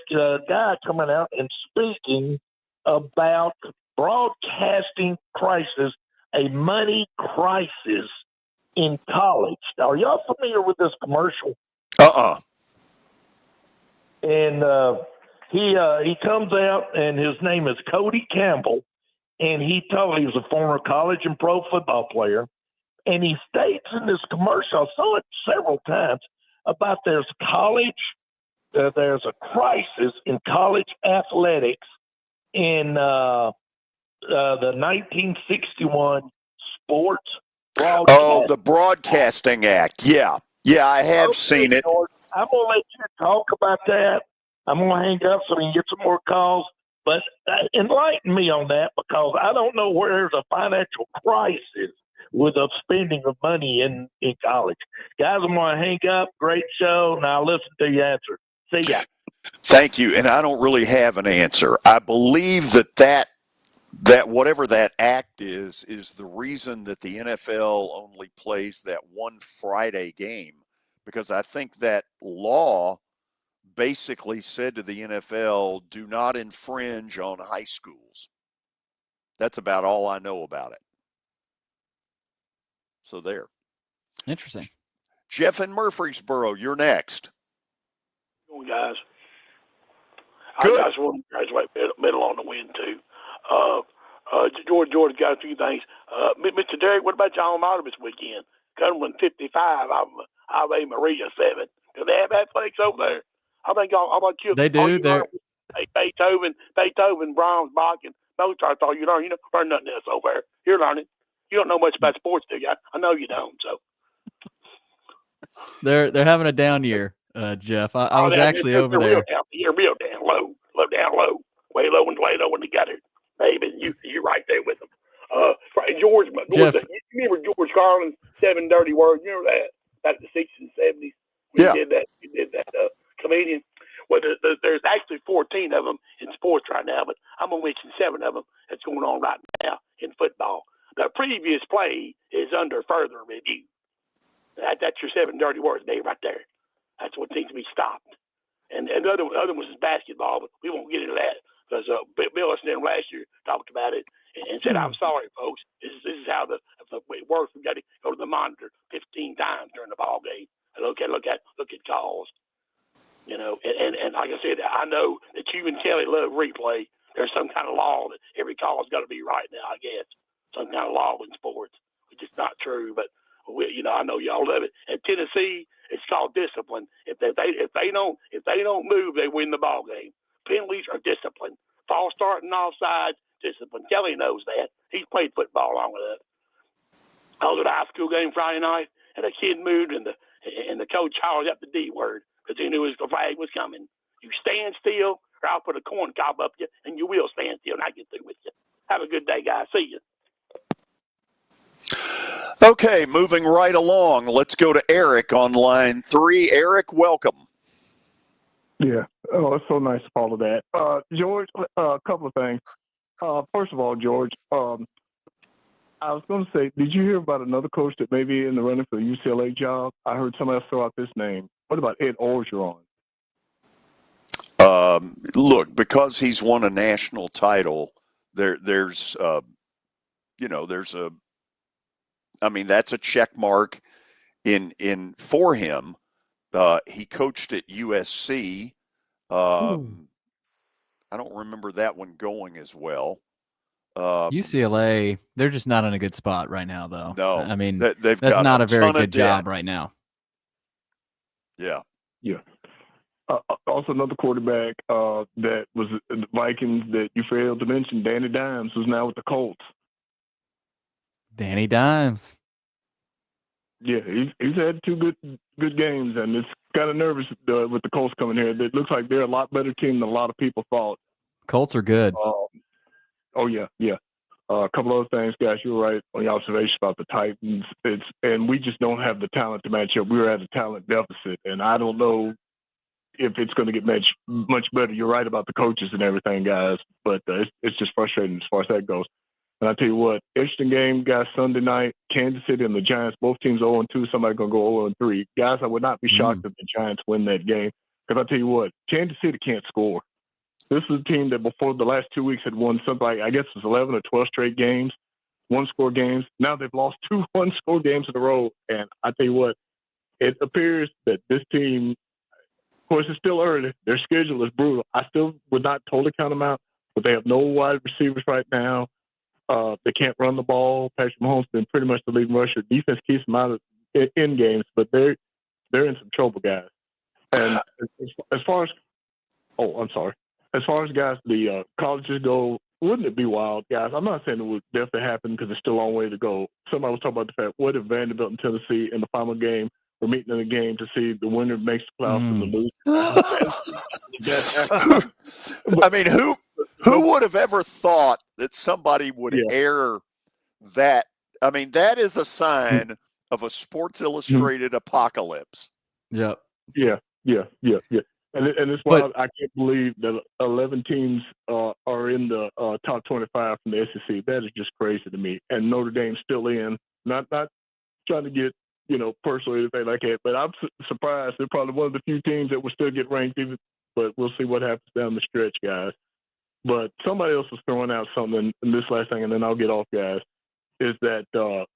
guy coming out and speaking about broadcasting crisis, a money crisis in college. Are y'all familiar with this commercial? And he comes out, and his name is Cody Campbell, and he was a former college and pro football player, and he states in this commercial, I saw it several times, about there's a crisis in college athletics in the 1961 sports broadcast. Oh, the Broadcasting Act. Yeah. Yeah, I have seen it. George, I'm going to let you talk about that. I'm going to hang up so we can get some more calls. But enlighten me on that, because I don't know where there's a financial crisis with the spending of money in college. Guys, I'm going to hang up. Great show. Now listen to your answer. See ya. Thank you. And I don't really have an answer. I believe that whatever that act is the reason that the NFL only plays that one Friday game, because I think that law basically said to the NFL, do not infringe on high schools. That's about all I know about it. So there. Interesting. Jeff in Murfreesboro, you're next. Guys. Good. I just want to congratulate Middle on the win, too. George got a few things. Mr. Derek, what about your alma mater this weekend? Cumberland 55, Ave Maria 7. Do they have athletics over there? I think how about you? They do. Beethoven, Brahms, Bach, and Mozart. All you learn. You don't learn nothing else over there. You're learning. You don't know much about sports, do you? I know you don't. So they're having a down year, Jeff. I was actually over there. You're real down low, way low when they got it. Baby, you're right there with them. George, Jeff, you remember George Carlin's 7 Dirty Words? You remember that? Back in the 60s and 70s. Yeah. He did that comedian. Well, there's actually 14 of them in sports right now, but I'm going to mention 7 of them that's going on right now in football. The previous play is under further review. That's your 7 Dirty Words, Dave, right there. That's what needs to be stopped. And the other one is basketball, but we won't get into that because Bill Listener last year talked about it and said, I'm sorry, folks. This is how it works. We've got to go to the monitor 15 times during the ball game and look at calls. You know, and like I said, I know that you and Kelly love replay. There's some kind of law that every call has got to be right now, I guess. Some kind of law in sports, which is not true, but I know y'all love it. At Tennessee, it's called discipline. If they don't move, they win the ball game. Penalties are discipline. False start and offside, discipline. Kelly knows that. He's played football long enough. I was at a high school game Friday night, and a kid moved, and the coach hollered up the D word because he knew his flag was coming. You stand still, or I'll put a corn cob up you, and you will stand still, and I get through with you. Have a good day, guys. See you. Okay, moving right along. Let's go to Eric on line 3. Eric, welcome. Yeah. Oh, it's so nice to follow that. George, a couple of things. First of all, George, I was going to say, did you hear about another coach that may be in the running for the UCLA job? I heard somebody else throw out this name. What about Ed Orgeron? Look, because he's won a national title, there's a that's a check mark in for him. He coached at USC. I don't remember that one going as well. UCLA, they're just not in a good spot right now, though. No, I mean, they've that's got not a very ton of good job debt right now. Yeah. Yeah. Also, another quarterback that was the Vikings that you failed to mention, Danny Dimes, who's now with the Colts. Danny Dimes. Yeah, he's had 2 good games, and it's kind of nervous with the Colts coming here. It looks like they're a lot better team than a lot of people thought. Colts are good. Oh, yeah. A couple other things, guys. You were right on your observation about the Titans. And we just don't have the talent to match up. We're at a talent deficit, and I don't know if it's going to get much better. You're right about the coaches and everything, guys, but it's just frustrating as far as that goes. And I tell you what, interesting game, guys, Sunday night, Kansas City and the Giants, both teams 0-2, somebody going to go 0-3. Guys, I would not be shocked if the Giants win that game, because I tell you what, Kansas City can't score. This is a team that before the last 2 weeks had won something like, I guess it was 11 or 12 straight games, one-score games. Now they've lost 2 one-score games in a row. And I tell you what, it appears that this team, of course, it's still early. Their schedule is brutal. I still would not totally count them out, but they have no wide receivers right now. They can't run the ball. Patrick Mahomes has been pretty much the leading rusher. Defense keeps them out of in games, but they're in some trouble, guys. And as far as guys, the colleges go, wouldn't it be wild, guys? I'm not saying it would definitely happen because it's still a long way to go. Somebody was talking about the fact, what if Vanderbilt and Tennessee in the final game were meeting in the game to see the winner makes the playoffs and the loser? I mean, who would have ever thought that somebody would air that? I mean, that is a sign of a Sports Illustrated apocalypse. Yep. Yeah. And it's wild. I can't believe that 11 teams are in the top 25 from the SEC. That is just crazy to me. And Notre Dame's still in. Not trying to get personal or anything like that, but I'm surprised. They're probably one of the few teams that will still get ranked, but we'll see what happens down the stretch, guys. But somebody else was throwing out something, and this last thing, and then I'll get off, guys, is that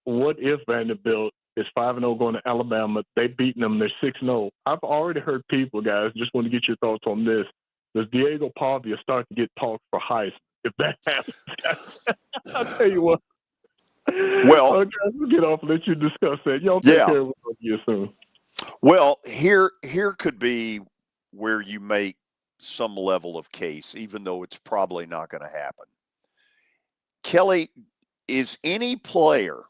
what if Vanderbilt is 5-0 going to Alabama? They've beaten them. They're 6-0. I've already heard people, guys, just want to get your thoughts on this. Does Diego Pavia start to get talked for Heisman? If that happens, guys, I'll tell you what. Well, okay, we'll get off and let you discuss that. Y'all take care of you soon. Well, here could be where you make some level of case, even though it's probably not going to happen. Kelly, is any player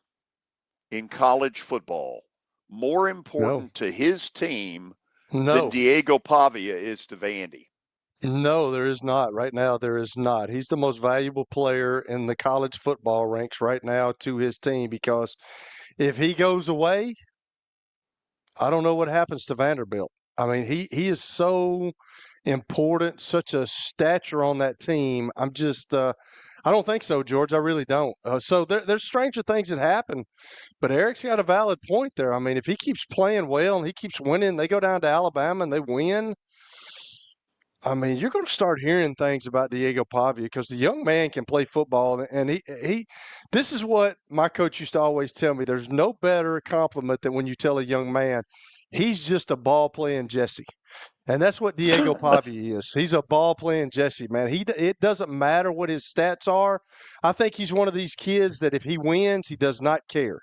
in college football more important to his team than Diego Pavia is to Vandy? No, there is not. Right now, there is not. He's the most valuable player in the college football ranks right now to his team, because if he goes away, I don't know what happens to Vanderbilt. I mean, he is so important, such a stature on that team. I don't think so, George. I really don't. So there's stranger things that happen, but Eric's got a valid point there. I mean, if he keeps playing well and he keeps winning, they go down to Alabama and they win. I mean, you're going to start hearing things about Diego Pavia, because the young man can play football, and he. This is what my coach used to always tell me. There's no better compliment than when you tell a young man, he's just a ball-playing Jesse. And that's what Diego Pavia is. He's a ball-playing Jesse, man. It doesn't matter what his stats are. I think he's one of these kids that if he wins, he does not care.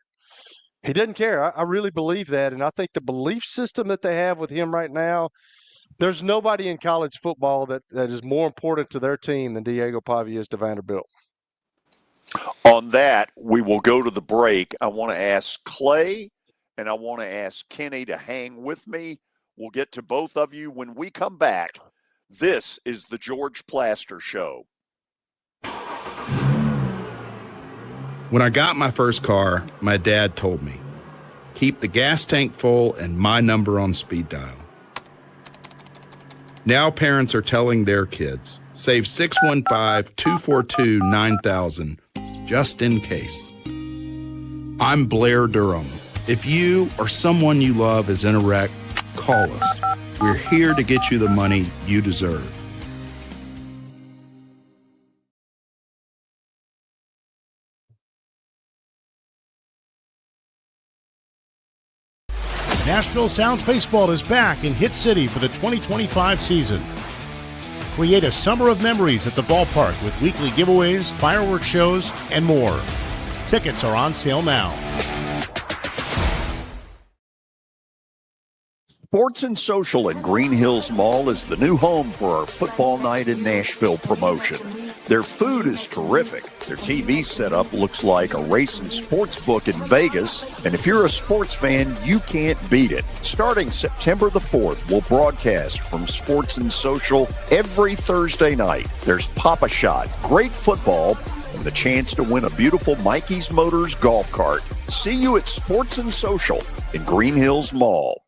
He doesn't care. I really believe that, and I think the belief system that they have with him right now, there's nobody in college football that is more important to their team than Diego Pavia is to Vanderbilt. On that, we will go to the break. I want to ask Clay and I want to ask Kenny to hang with me. We'll get to both of you when we come back. This is the George Plaster Show. When I got my first car, my dad told me, keep the gas tank full and my number on speed dial. Now parents are telling their kids, save 615-242-9000 just in case. I'm Blair Durham. If you or someone you love is in a wreck, call us. We're here to get you the money you deserve. Nashville Sounds Baseball is back in Hit City for the 2025 season. Create a summer of memories at the ballpark with weekly giveaways, fireworks shows, and more. Tickets are on sale now. Sports and Social in Green Hills Mall is the new home for our Football Night in Nashville promotion. Their food is terrific. Their TV setup looks like a racing sports book in Vegas. And if you're a sports fan, you can't beat it. Starting September the 4th, we'll broadcast from Sports and Social every Thursday night. There's Pop-A-Shot, great football, and the chance to win a beautiful Mikey's Motors golf cart. See you at Sports and Social in Green Hills Mall.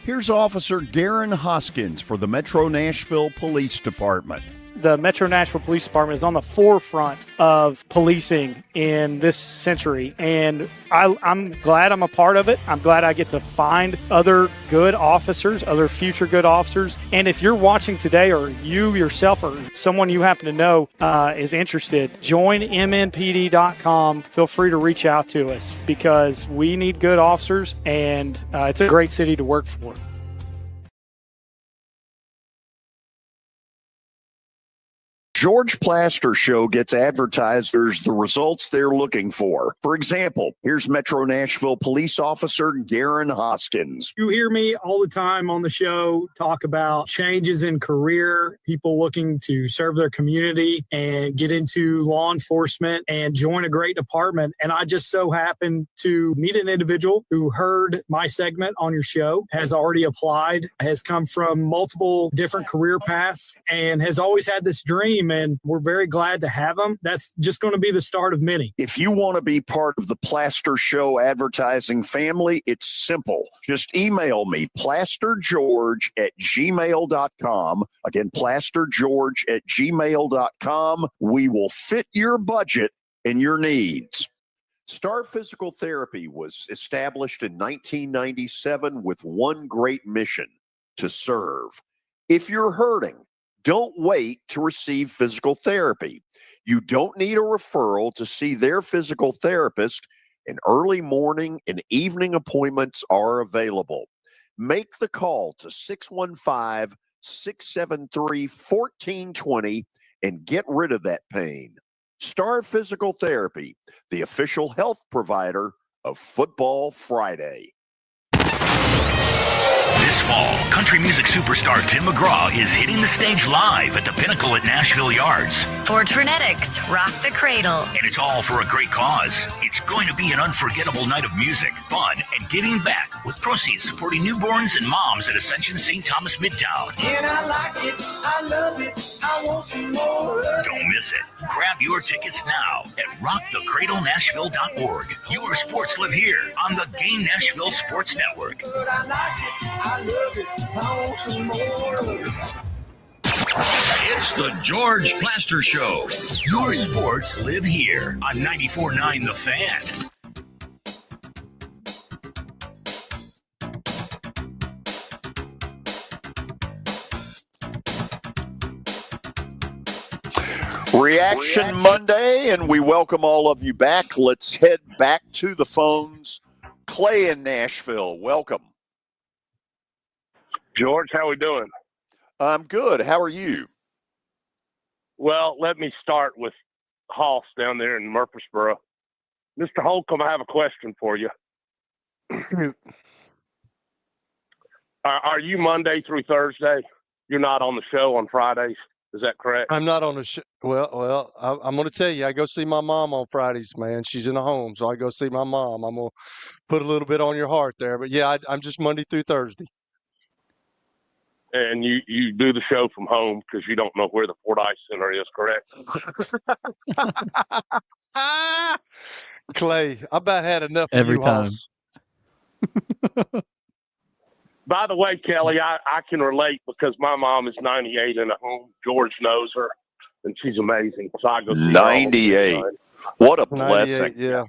Here's Officer Garen Hoskins for the Metro Nashville Police Department. The Metro Nashville Police Department is on the forefront of policing in this century, and I'm glad I'm a part of it. I'm glad I get to find other good officers, other future good officers. And if you're watching today, or you yourself or someone you happen to know is interested, join MNPD.com. Feel free to reach out to us because we need good officers, and it's a great city to work for. George Plaster Show gets advertisers the results they're looking for. For example, here's Metro Nashville Police Officer Garen Hoskins. You hear me all the time on the show talk about changes in career, people looking to serve their community and get into law enforcement and join a great department. And I just so happened to meet an individual who heard my segment on your show, has already applied, has come from multiple different career paths, and has always had this dream. And we're very glad to have them. That's just going to be the start of many. If you want to be part of the Plaster Show advertising family, it's simple. Just email me, plastergeorge@gmail.com. Again, plastergeorge@gmail.com. We will fit your budget and your needs. Star Physical Therapy was established in 1997 with one great mission: to serve. If you're hurting, don't wait to receive physical therapy. You don't need a referral to see their physical therapist, and early morning and evening appointments are available. Make the call to 615-673-1420 and get rid of that pain. Star Physical Therapy, the official health provider of Football Friday. This fall, country music superstar Tim McGraw is hitting the stage live at the Pinnacle at Nashville Yards. For Trinetics, Rock the Cradle. And it's all for a great cause. It's going to be an unforgettable night of music, fun, and giving back, with proceeds supporting newborns and moms at Ascension St. Thomas Midtown. And I like it, I love it, I want some more. Don't miss it. Grab your tickets now at rockthecradlenashville.org. Your sports live here on the Game Nashville Sports Network. But I like it, I love it, I want some more. It's the George Plaster Show. Your sports live here on 94.9 The Fan. Reaction Monday, and we welcome all of you back. Let's head back to the phones. Clay in Nashville, welcome. George, how we doing? I'm good. How are you? Well, let me start with Hoss down there in Murfreesboro. Mr. Holcomb, I have a question for you. Are you Monday through Thursday? You're not on the show on Fridays. Is that correct? I'm not on the show. Well, I'm going to tell you, I go see my mom on Fridays, man. She's in the home, so I go see my mom. I'm going to put a little bit on your heart there. But, yeah, I'm just Monday through Thursday. And you do the show from home because you don't know where the Fordyce Center is, correct? Clay, I about had enough Every of you, time. Hoss. By the way, Kelly, I can relate because my mom is 98 in a home. George knows her, and she's amazing. So I go see her all the 98. time. What a blessing. 98, yeah.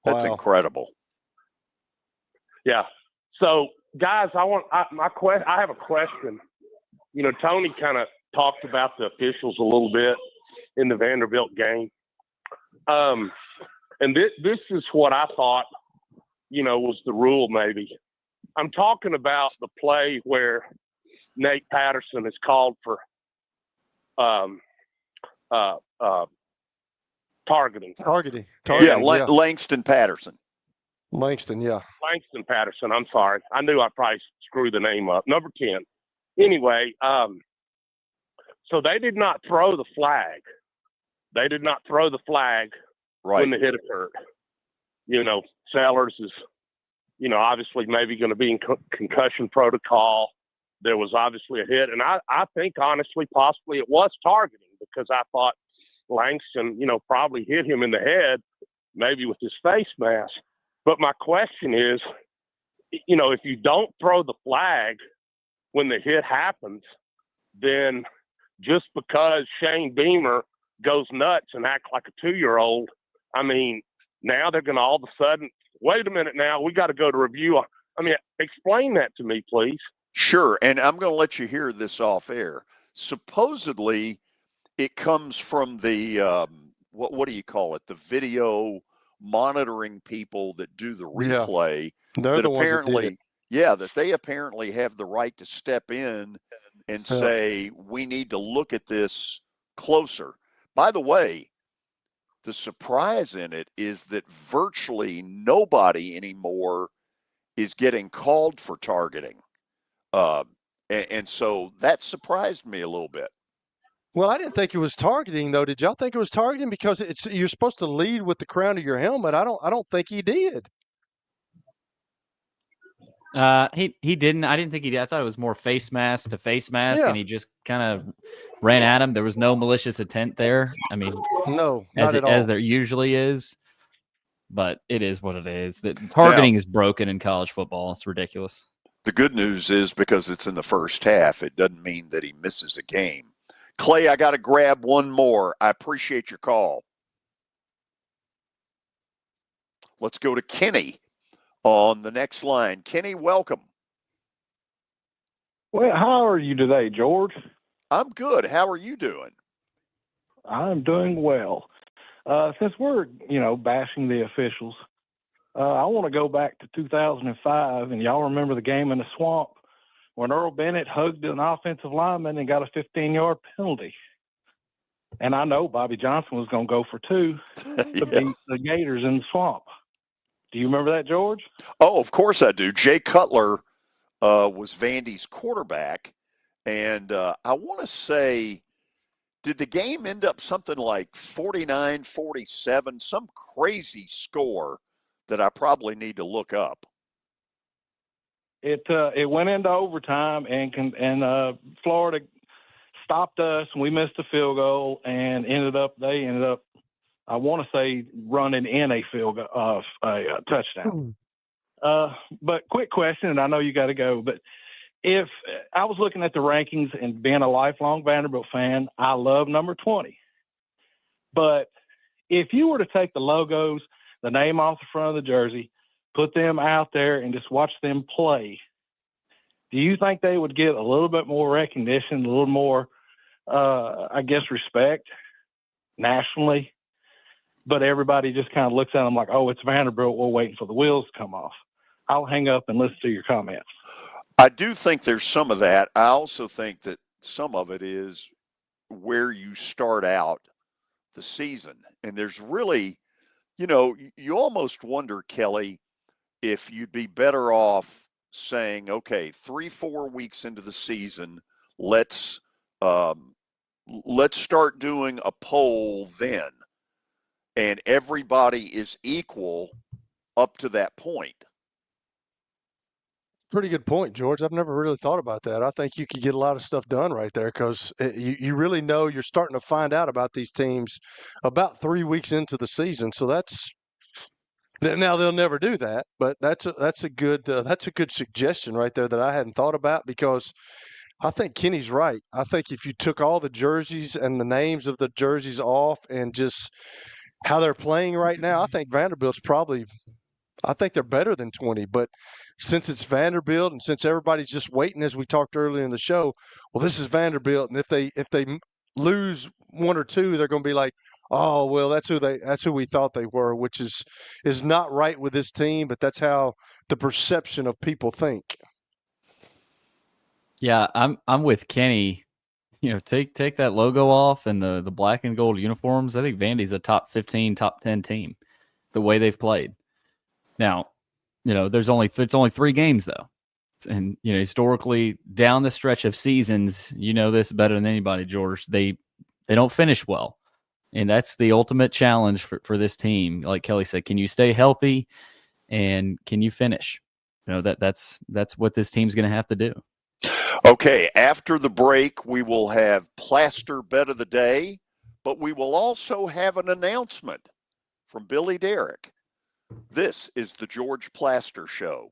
That's Wow. incredible. Yeah. So, guys, I have a question. You know, Tony kind of talked about the officials a little bit in the Vanderbilt game. And this is what I thought, you know, was the rule maybe. I'm talking about the play where Nate Patterson is called for targeting. Yeah, Langston Patterson. Langston, yeah. Langston Patterson, I'm sorry. I knew I probably screwed the name up. Number 10. Anyway, so they did not throw the flag. They did not throw the flag when the hit occurred. You know, Sellers is, you know, obviously maybe going to be in concussion protocol. There was obviously a hit. And I think, honestly, possibly it was targeting because I thought Langston, you know, probably hit him in the head, maybe with his face mask. But my question is, you know, if you don't throw the flag when the hit happens, then just because Shane Beamer goes nuts and acts like a 2-year-old, I mean, now they're going to all of a sudden, wait a minute now, we got to go to review. I mean, explain that to me, please. Sure, and I'm going to let you hear this off air. Supposedly, it comes from the, what do you call it, the video monitoring people that do the replay. They're that the ones that did apparently, it. that they apparently have the right to step in and say, we need to look at this closer. By the way, the surprise in it is that virtually nobody anymore is getting called for targeting. And so that surprised me a little bit. Well, I didn't think it was targeting, though. Did y'all think it was targeting? Because you're supposed to lead with the crown of your helmet. I don't think he did. He didn't. I didn't think he did. I thought it was more face mask to face mask, and he just kind of ran at him. There was no malicious intent there. I mean, no, as not at all. as there usually is. But it is what it is. That targeting is broken in college football. It's ridiculous. The good news is because it's in the first half, it doesn't mean that he misses a game. Clay, I got to grab one more. I appreciate your call. Let's go to Kenny on the next line. Kenny, welcome. Well, how are you today, George? I'm good. How are you doing? I'm doing well. Since we're, bashing the officials, I want to go back to 2005, and y'all remember the game in the swamp when Earl Bennett hugged an offensive lineman and got a 15-yard penalty. And I know Bobby Johnson was going to go for 2 to beat the Gators in the swamp. Do you remember that, George? Oh, of course I do. Jay Cutler was Vandy's quarterback, and I want to say, did the game end up something like 49-47, some crazy score that I probably need to look up? It went into overtime, and Florida stopped us, and we missed a field goal, and they ended up, I want to say, running in a field goal, a touchdown. But quick question, and I know you got to go, but if I was looking at the rankings and being a lifelong Vanderbilt fan, I love number 20. But if you were to take the logos, the name off the front of the jersey, put them out there and just watch them play, do you think they would get a little bit more recognition, a little more, respect nationally? But everybody just kind of looks at them like, oh, it's Vanderbilt. We're waiting for the wheels to come off. I'll hang up and listen to your comments. I do think there's some of that. I also think that some of it is where you start out the season. And there's really, you almost wonder, Kelly, if you'd be better off saying, okay, 3-4 weeks into the season, let's start doing a poll then, and everybody is equal up to that point. Pretty good point, George. I've never really thought about that. I think you could get a lot of stuff done right there because you really know you're starting to find out about these teams about 3 weeks into the season. So now they'll never do that, but that's a good suggestion right there that I hadn't thought about, because I think Kenny's right. I think if you took all the jerseys and the names of the jerseys off and just how they're playing right now, I think Vanderbilt's I think they're better than 20, but since it's Vanderbilt and since everybody's just waiting, as we talked earlier in the show, well, this is Vanderbilt, and if they lose one or two, they're going to be like, oh, well, that's who we thought they were, which is not right with this team, but that's how the perception of people think. Yeah, I'm with Kenny. Take that logo off and the black and gold uniforms. I think Vandy's a top 15, top 10 team, the way they've played. Now, it's only 3 games though. And, historically down the stretch of seasons, this better than anybody, George, they don't finish well. And that's the ultimate challenge for this team. Like Kelly said, can you stay healthy and can you finish? That's what this team's going to have to do. Okay, after the break, we will have Plaster Bet of the Day, but we will also have an announcement from Billy Derrick. This is the George Plaster Show.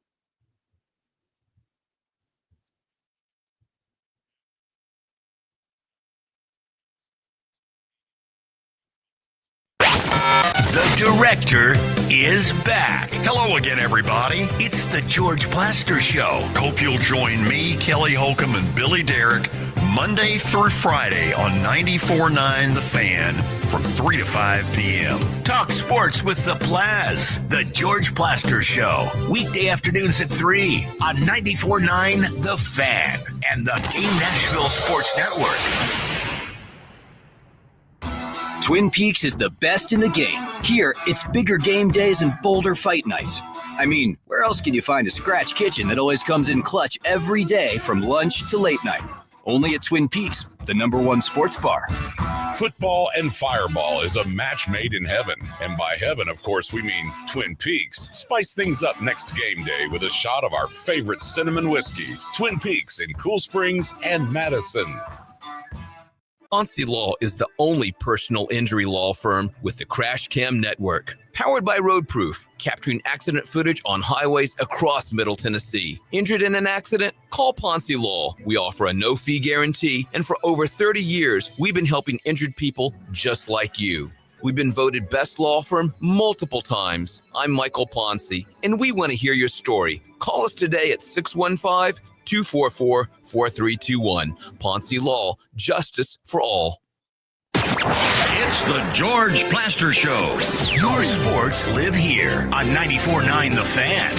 The director is back. Hello again, everybody. It's the George Plaster Show. Hope you'll join me, Kelly Holcomb, and Billy Derrick Monday through Friday on 94.9 The Fan from 3 to 5 p.m. Talk sports with the Plaz. The George Plaster Show. Weekday afternoons at 3 on 94.9 The Fan and the Game Nashville Sports Network. Twin Peaks is the best in the game. Here, it's bigger game days and bolder fight nights. I mean, where else can you find a scratch kitchen that always comes in clutch every day from lunch to late night? Only at Twin Peaks, the #1 sports bar. Football and Fireball is a match made in heaven. And by heaven, of course, we mean Twin Peaks. Spice things up next game day with a shot of our favorite cinnamon whiskey. Twin Peaks in Cool Springs and Madison. Ponce Law is the only personal injury law firm with the Crash Cam Network. Powered by Roadproof, capturing accident footage on highways across Middle Tennessee. Injured in an accident? Call Ponce Law. We offer a no-fee guarantee, and for over 30 years, we've been helping injured people just like you. We've been voted best law firm multiple times. I'm Michael Ponce, and we want to hear your story. Call us today at 615-244-4321. Ponce Law, justice for all. It's the George Plaster Show. Your sports live here on 94.9 The Fan.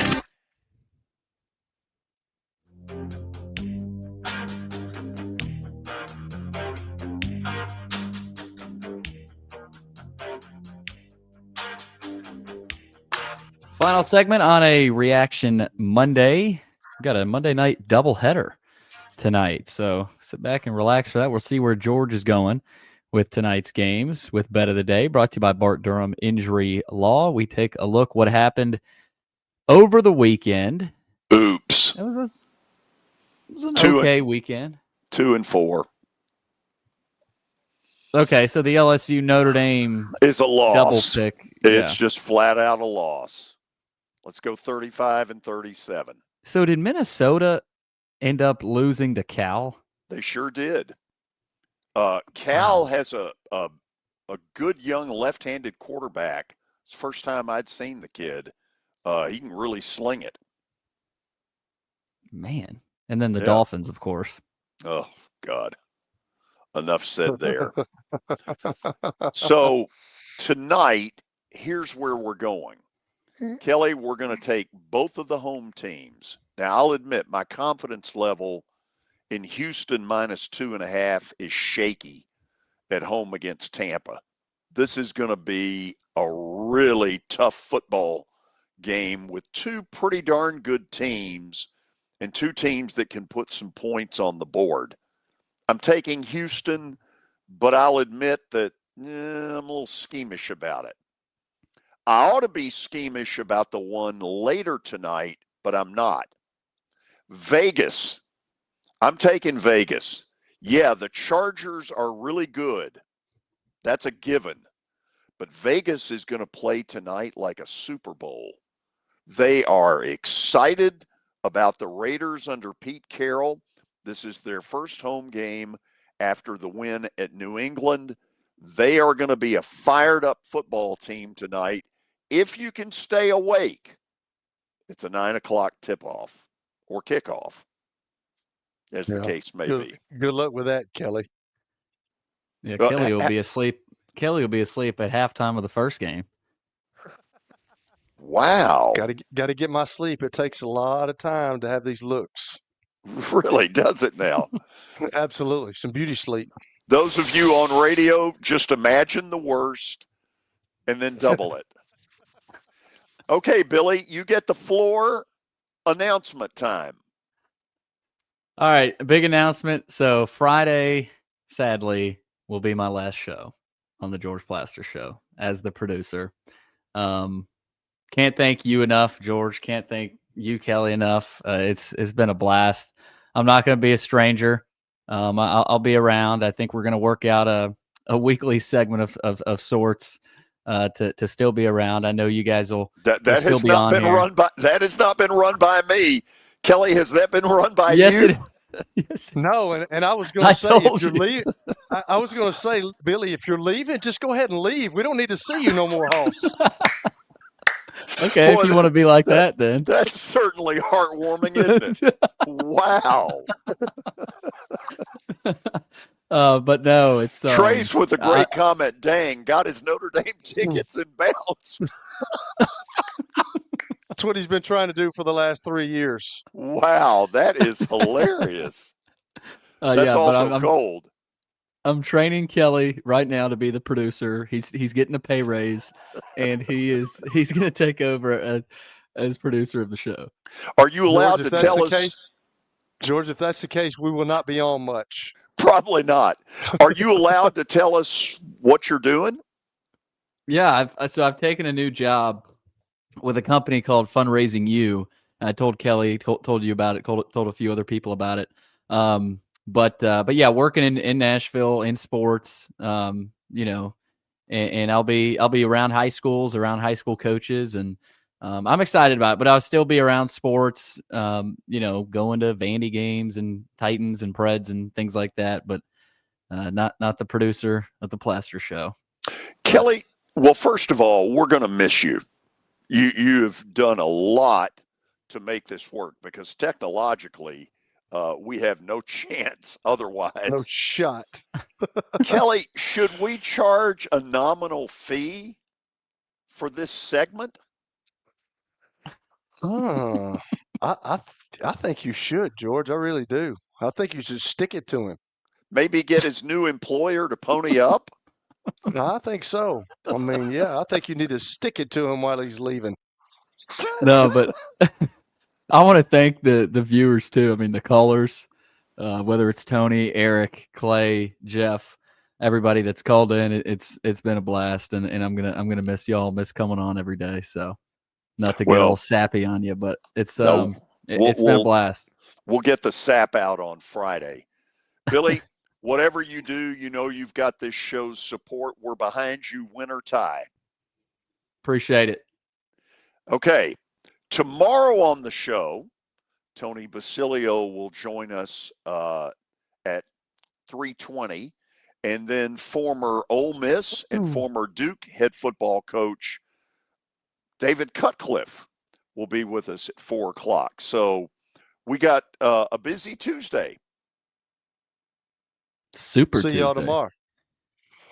Final segment on a Reaction Monday. We've got a Monday night doubleheader tonight, so sit back and relax for that. We'll see where George is going with tonight's games with Bet of the Day, brought to you by Bart Durham Injury Law. We take a look what happened over the weekend. Oops. It was an okay weekend. 2-4. Okay, so the LSU Notre Dame is a loss. Double pick. It's just flat out a loss. Let's go 35-37. So did Minnesota end up losing to Cal? They sure did. Cal has a good young left-handed quarterback. It's the first time I'd seen the kid. He can really sling it. Man. And then the Dolphins, of course. Oh, God. Enough said there. So tonight, here's where we're going. Kelly, we're going to take both of the home teams. Now, I'll admit my confidence level in Houston -2.5 is shaky at home against Tampa. This is going to be a really tough football game with two pretty darn good teams and two teams that can put some points on the board. I'm taking Houston, but I'll admit that I'm a little squeamish about it. I ought to be squeamish about the one later tonight, but I'm not. Vegas. I'm taking Vegas. Yeah, the Chargers are really good. That's a given. But Vegas is going to play tonight like a Super Bowl. They are excited about the Raiders under Pete Carroll. This is their first home game after the win at New England. They are going to be a fired up football team tonight. If you can stay awake, it's a 9 o'clock tip-off or kickoff, as the case may be. Good luck with that, Kelly. Yeah, Kelly will be asleep. Kelly will be asleep at halftime of the first game. Wow. Got to get my sleep. It takes a lot of time to have these looks. Really, does it now? Absolutely. Some beauty sleep. Those of you on radio, just imagine the worst and then double it. Okay, Billy, you get the floor. Announcement time. All right, a big announcement. So Friday, sadly, will be my last show on the George Plaster Show as the producer. Can't thank you enough, George. Can't thank you, Kelly, enough. It's been a blast. I'm not going to be a stranger. I'll be around. I think we're going to work out a weekly segment of sorts to still be around. I know you guys will. That will has still be not on been here. run by. That has not been run by me. Kelly, has that been run by Yes, you? Yes. No, and I was going to say, told if you're you. leaving, I was going to say, Billy, if you're leaving, just go ahead and leave. We don't need to see you no more, Hoss. Okay, Boy, if you want to be like that, then. That's certainly heartwarming, isn't it? Wow. But no, it's Trace with a great comment. Dang, got his Notre Dame tickets in bounds. That's what he's been trying to do for the last 3 years. Wow, that is hilarious. That's yeah, but also cold. I'm training Kelly right now to be the producer. He's getting a pay raise, and he's going to take over as producer of the show. Are you allowed to tell us? Case, George, if that's the case, we will not be on much. Probably not. Are you allowed to tell us what you're doing? Yeah, I've taken a new job with a company called Fundraising You. I told Kelly, told you about it, told a few other people about it. But yeah, working in Nashville in sports, and I'll be around high schools, around high school coaches, and I'm excited about it. But I'll still be around sports, going to Vandy games and Titans and Preds and things like that. But not the producer of the Plaster Show. Kelly, well, first of all, we're going to miss you. You have done a lot to make this work because technologically, we have no chance otherwise. No shot. Kelly, should we charge a nominal fee for this segment? I think you should, George. I really do. I think you should stick it to him. Maybe get his new employer to pony up? I think so. I mean, yeah, I think you need to stick it to him while he's leaving. No, but I want to thank the viewers too. I mean, the callers, whether it's Tony, Eric, Clay, Jeff, everybody that's called in. It's been a blast, and I'm gonna miss y'all. Miss coming on every day. So, not to get all sappy on you, but it's been a blast. We'll get the sap out on Friday, Billy. Whatever you do, you've got this show's support. We're behind you, win or tie. Appreciate it. Okay. Tomorrow on the show, Tony Basilio will join us at 3:20. And then former Ole Miss and former Duke head football coach David Cutcliffe will be with us at 4 o'clock. So we got a busy Tuesday. Super See Tuesday. y'all tomorrow.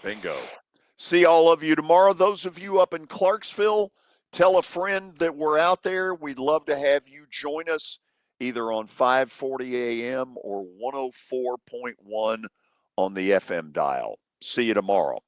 Bingo. See all of you tomorrow. Those of you up in Clarksville, tell a friend that we're out there. We'd love to have you join us either on 540 AM or 104.1 on the FM dial. See you tomorrow.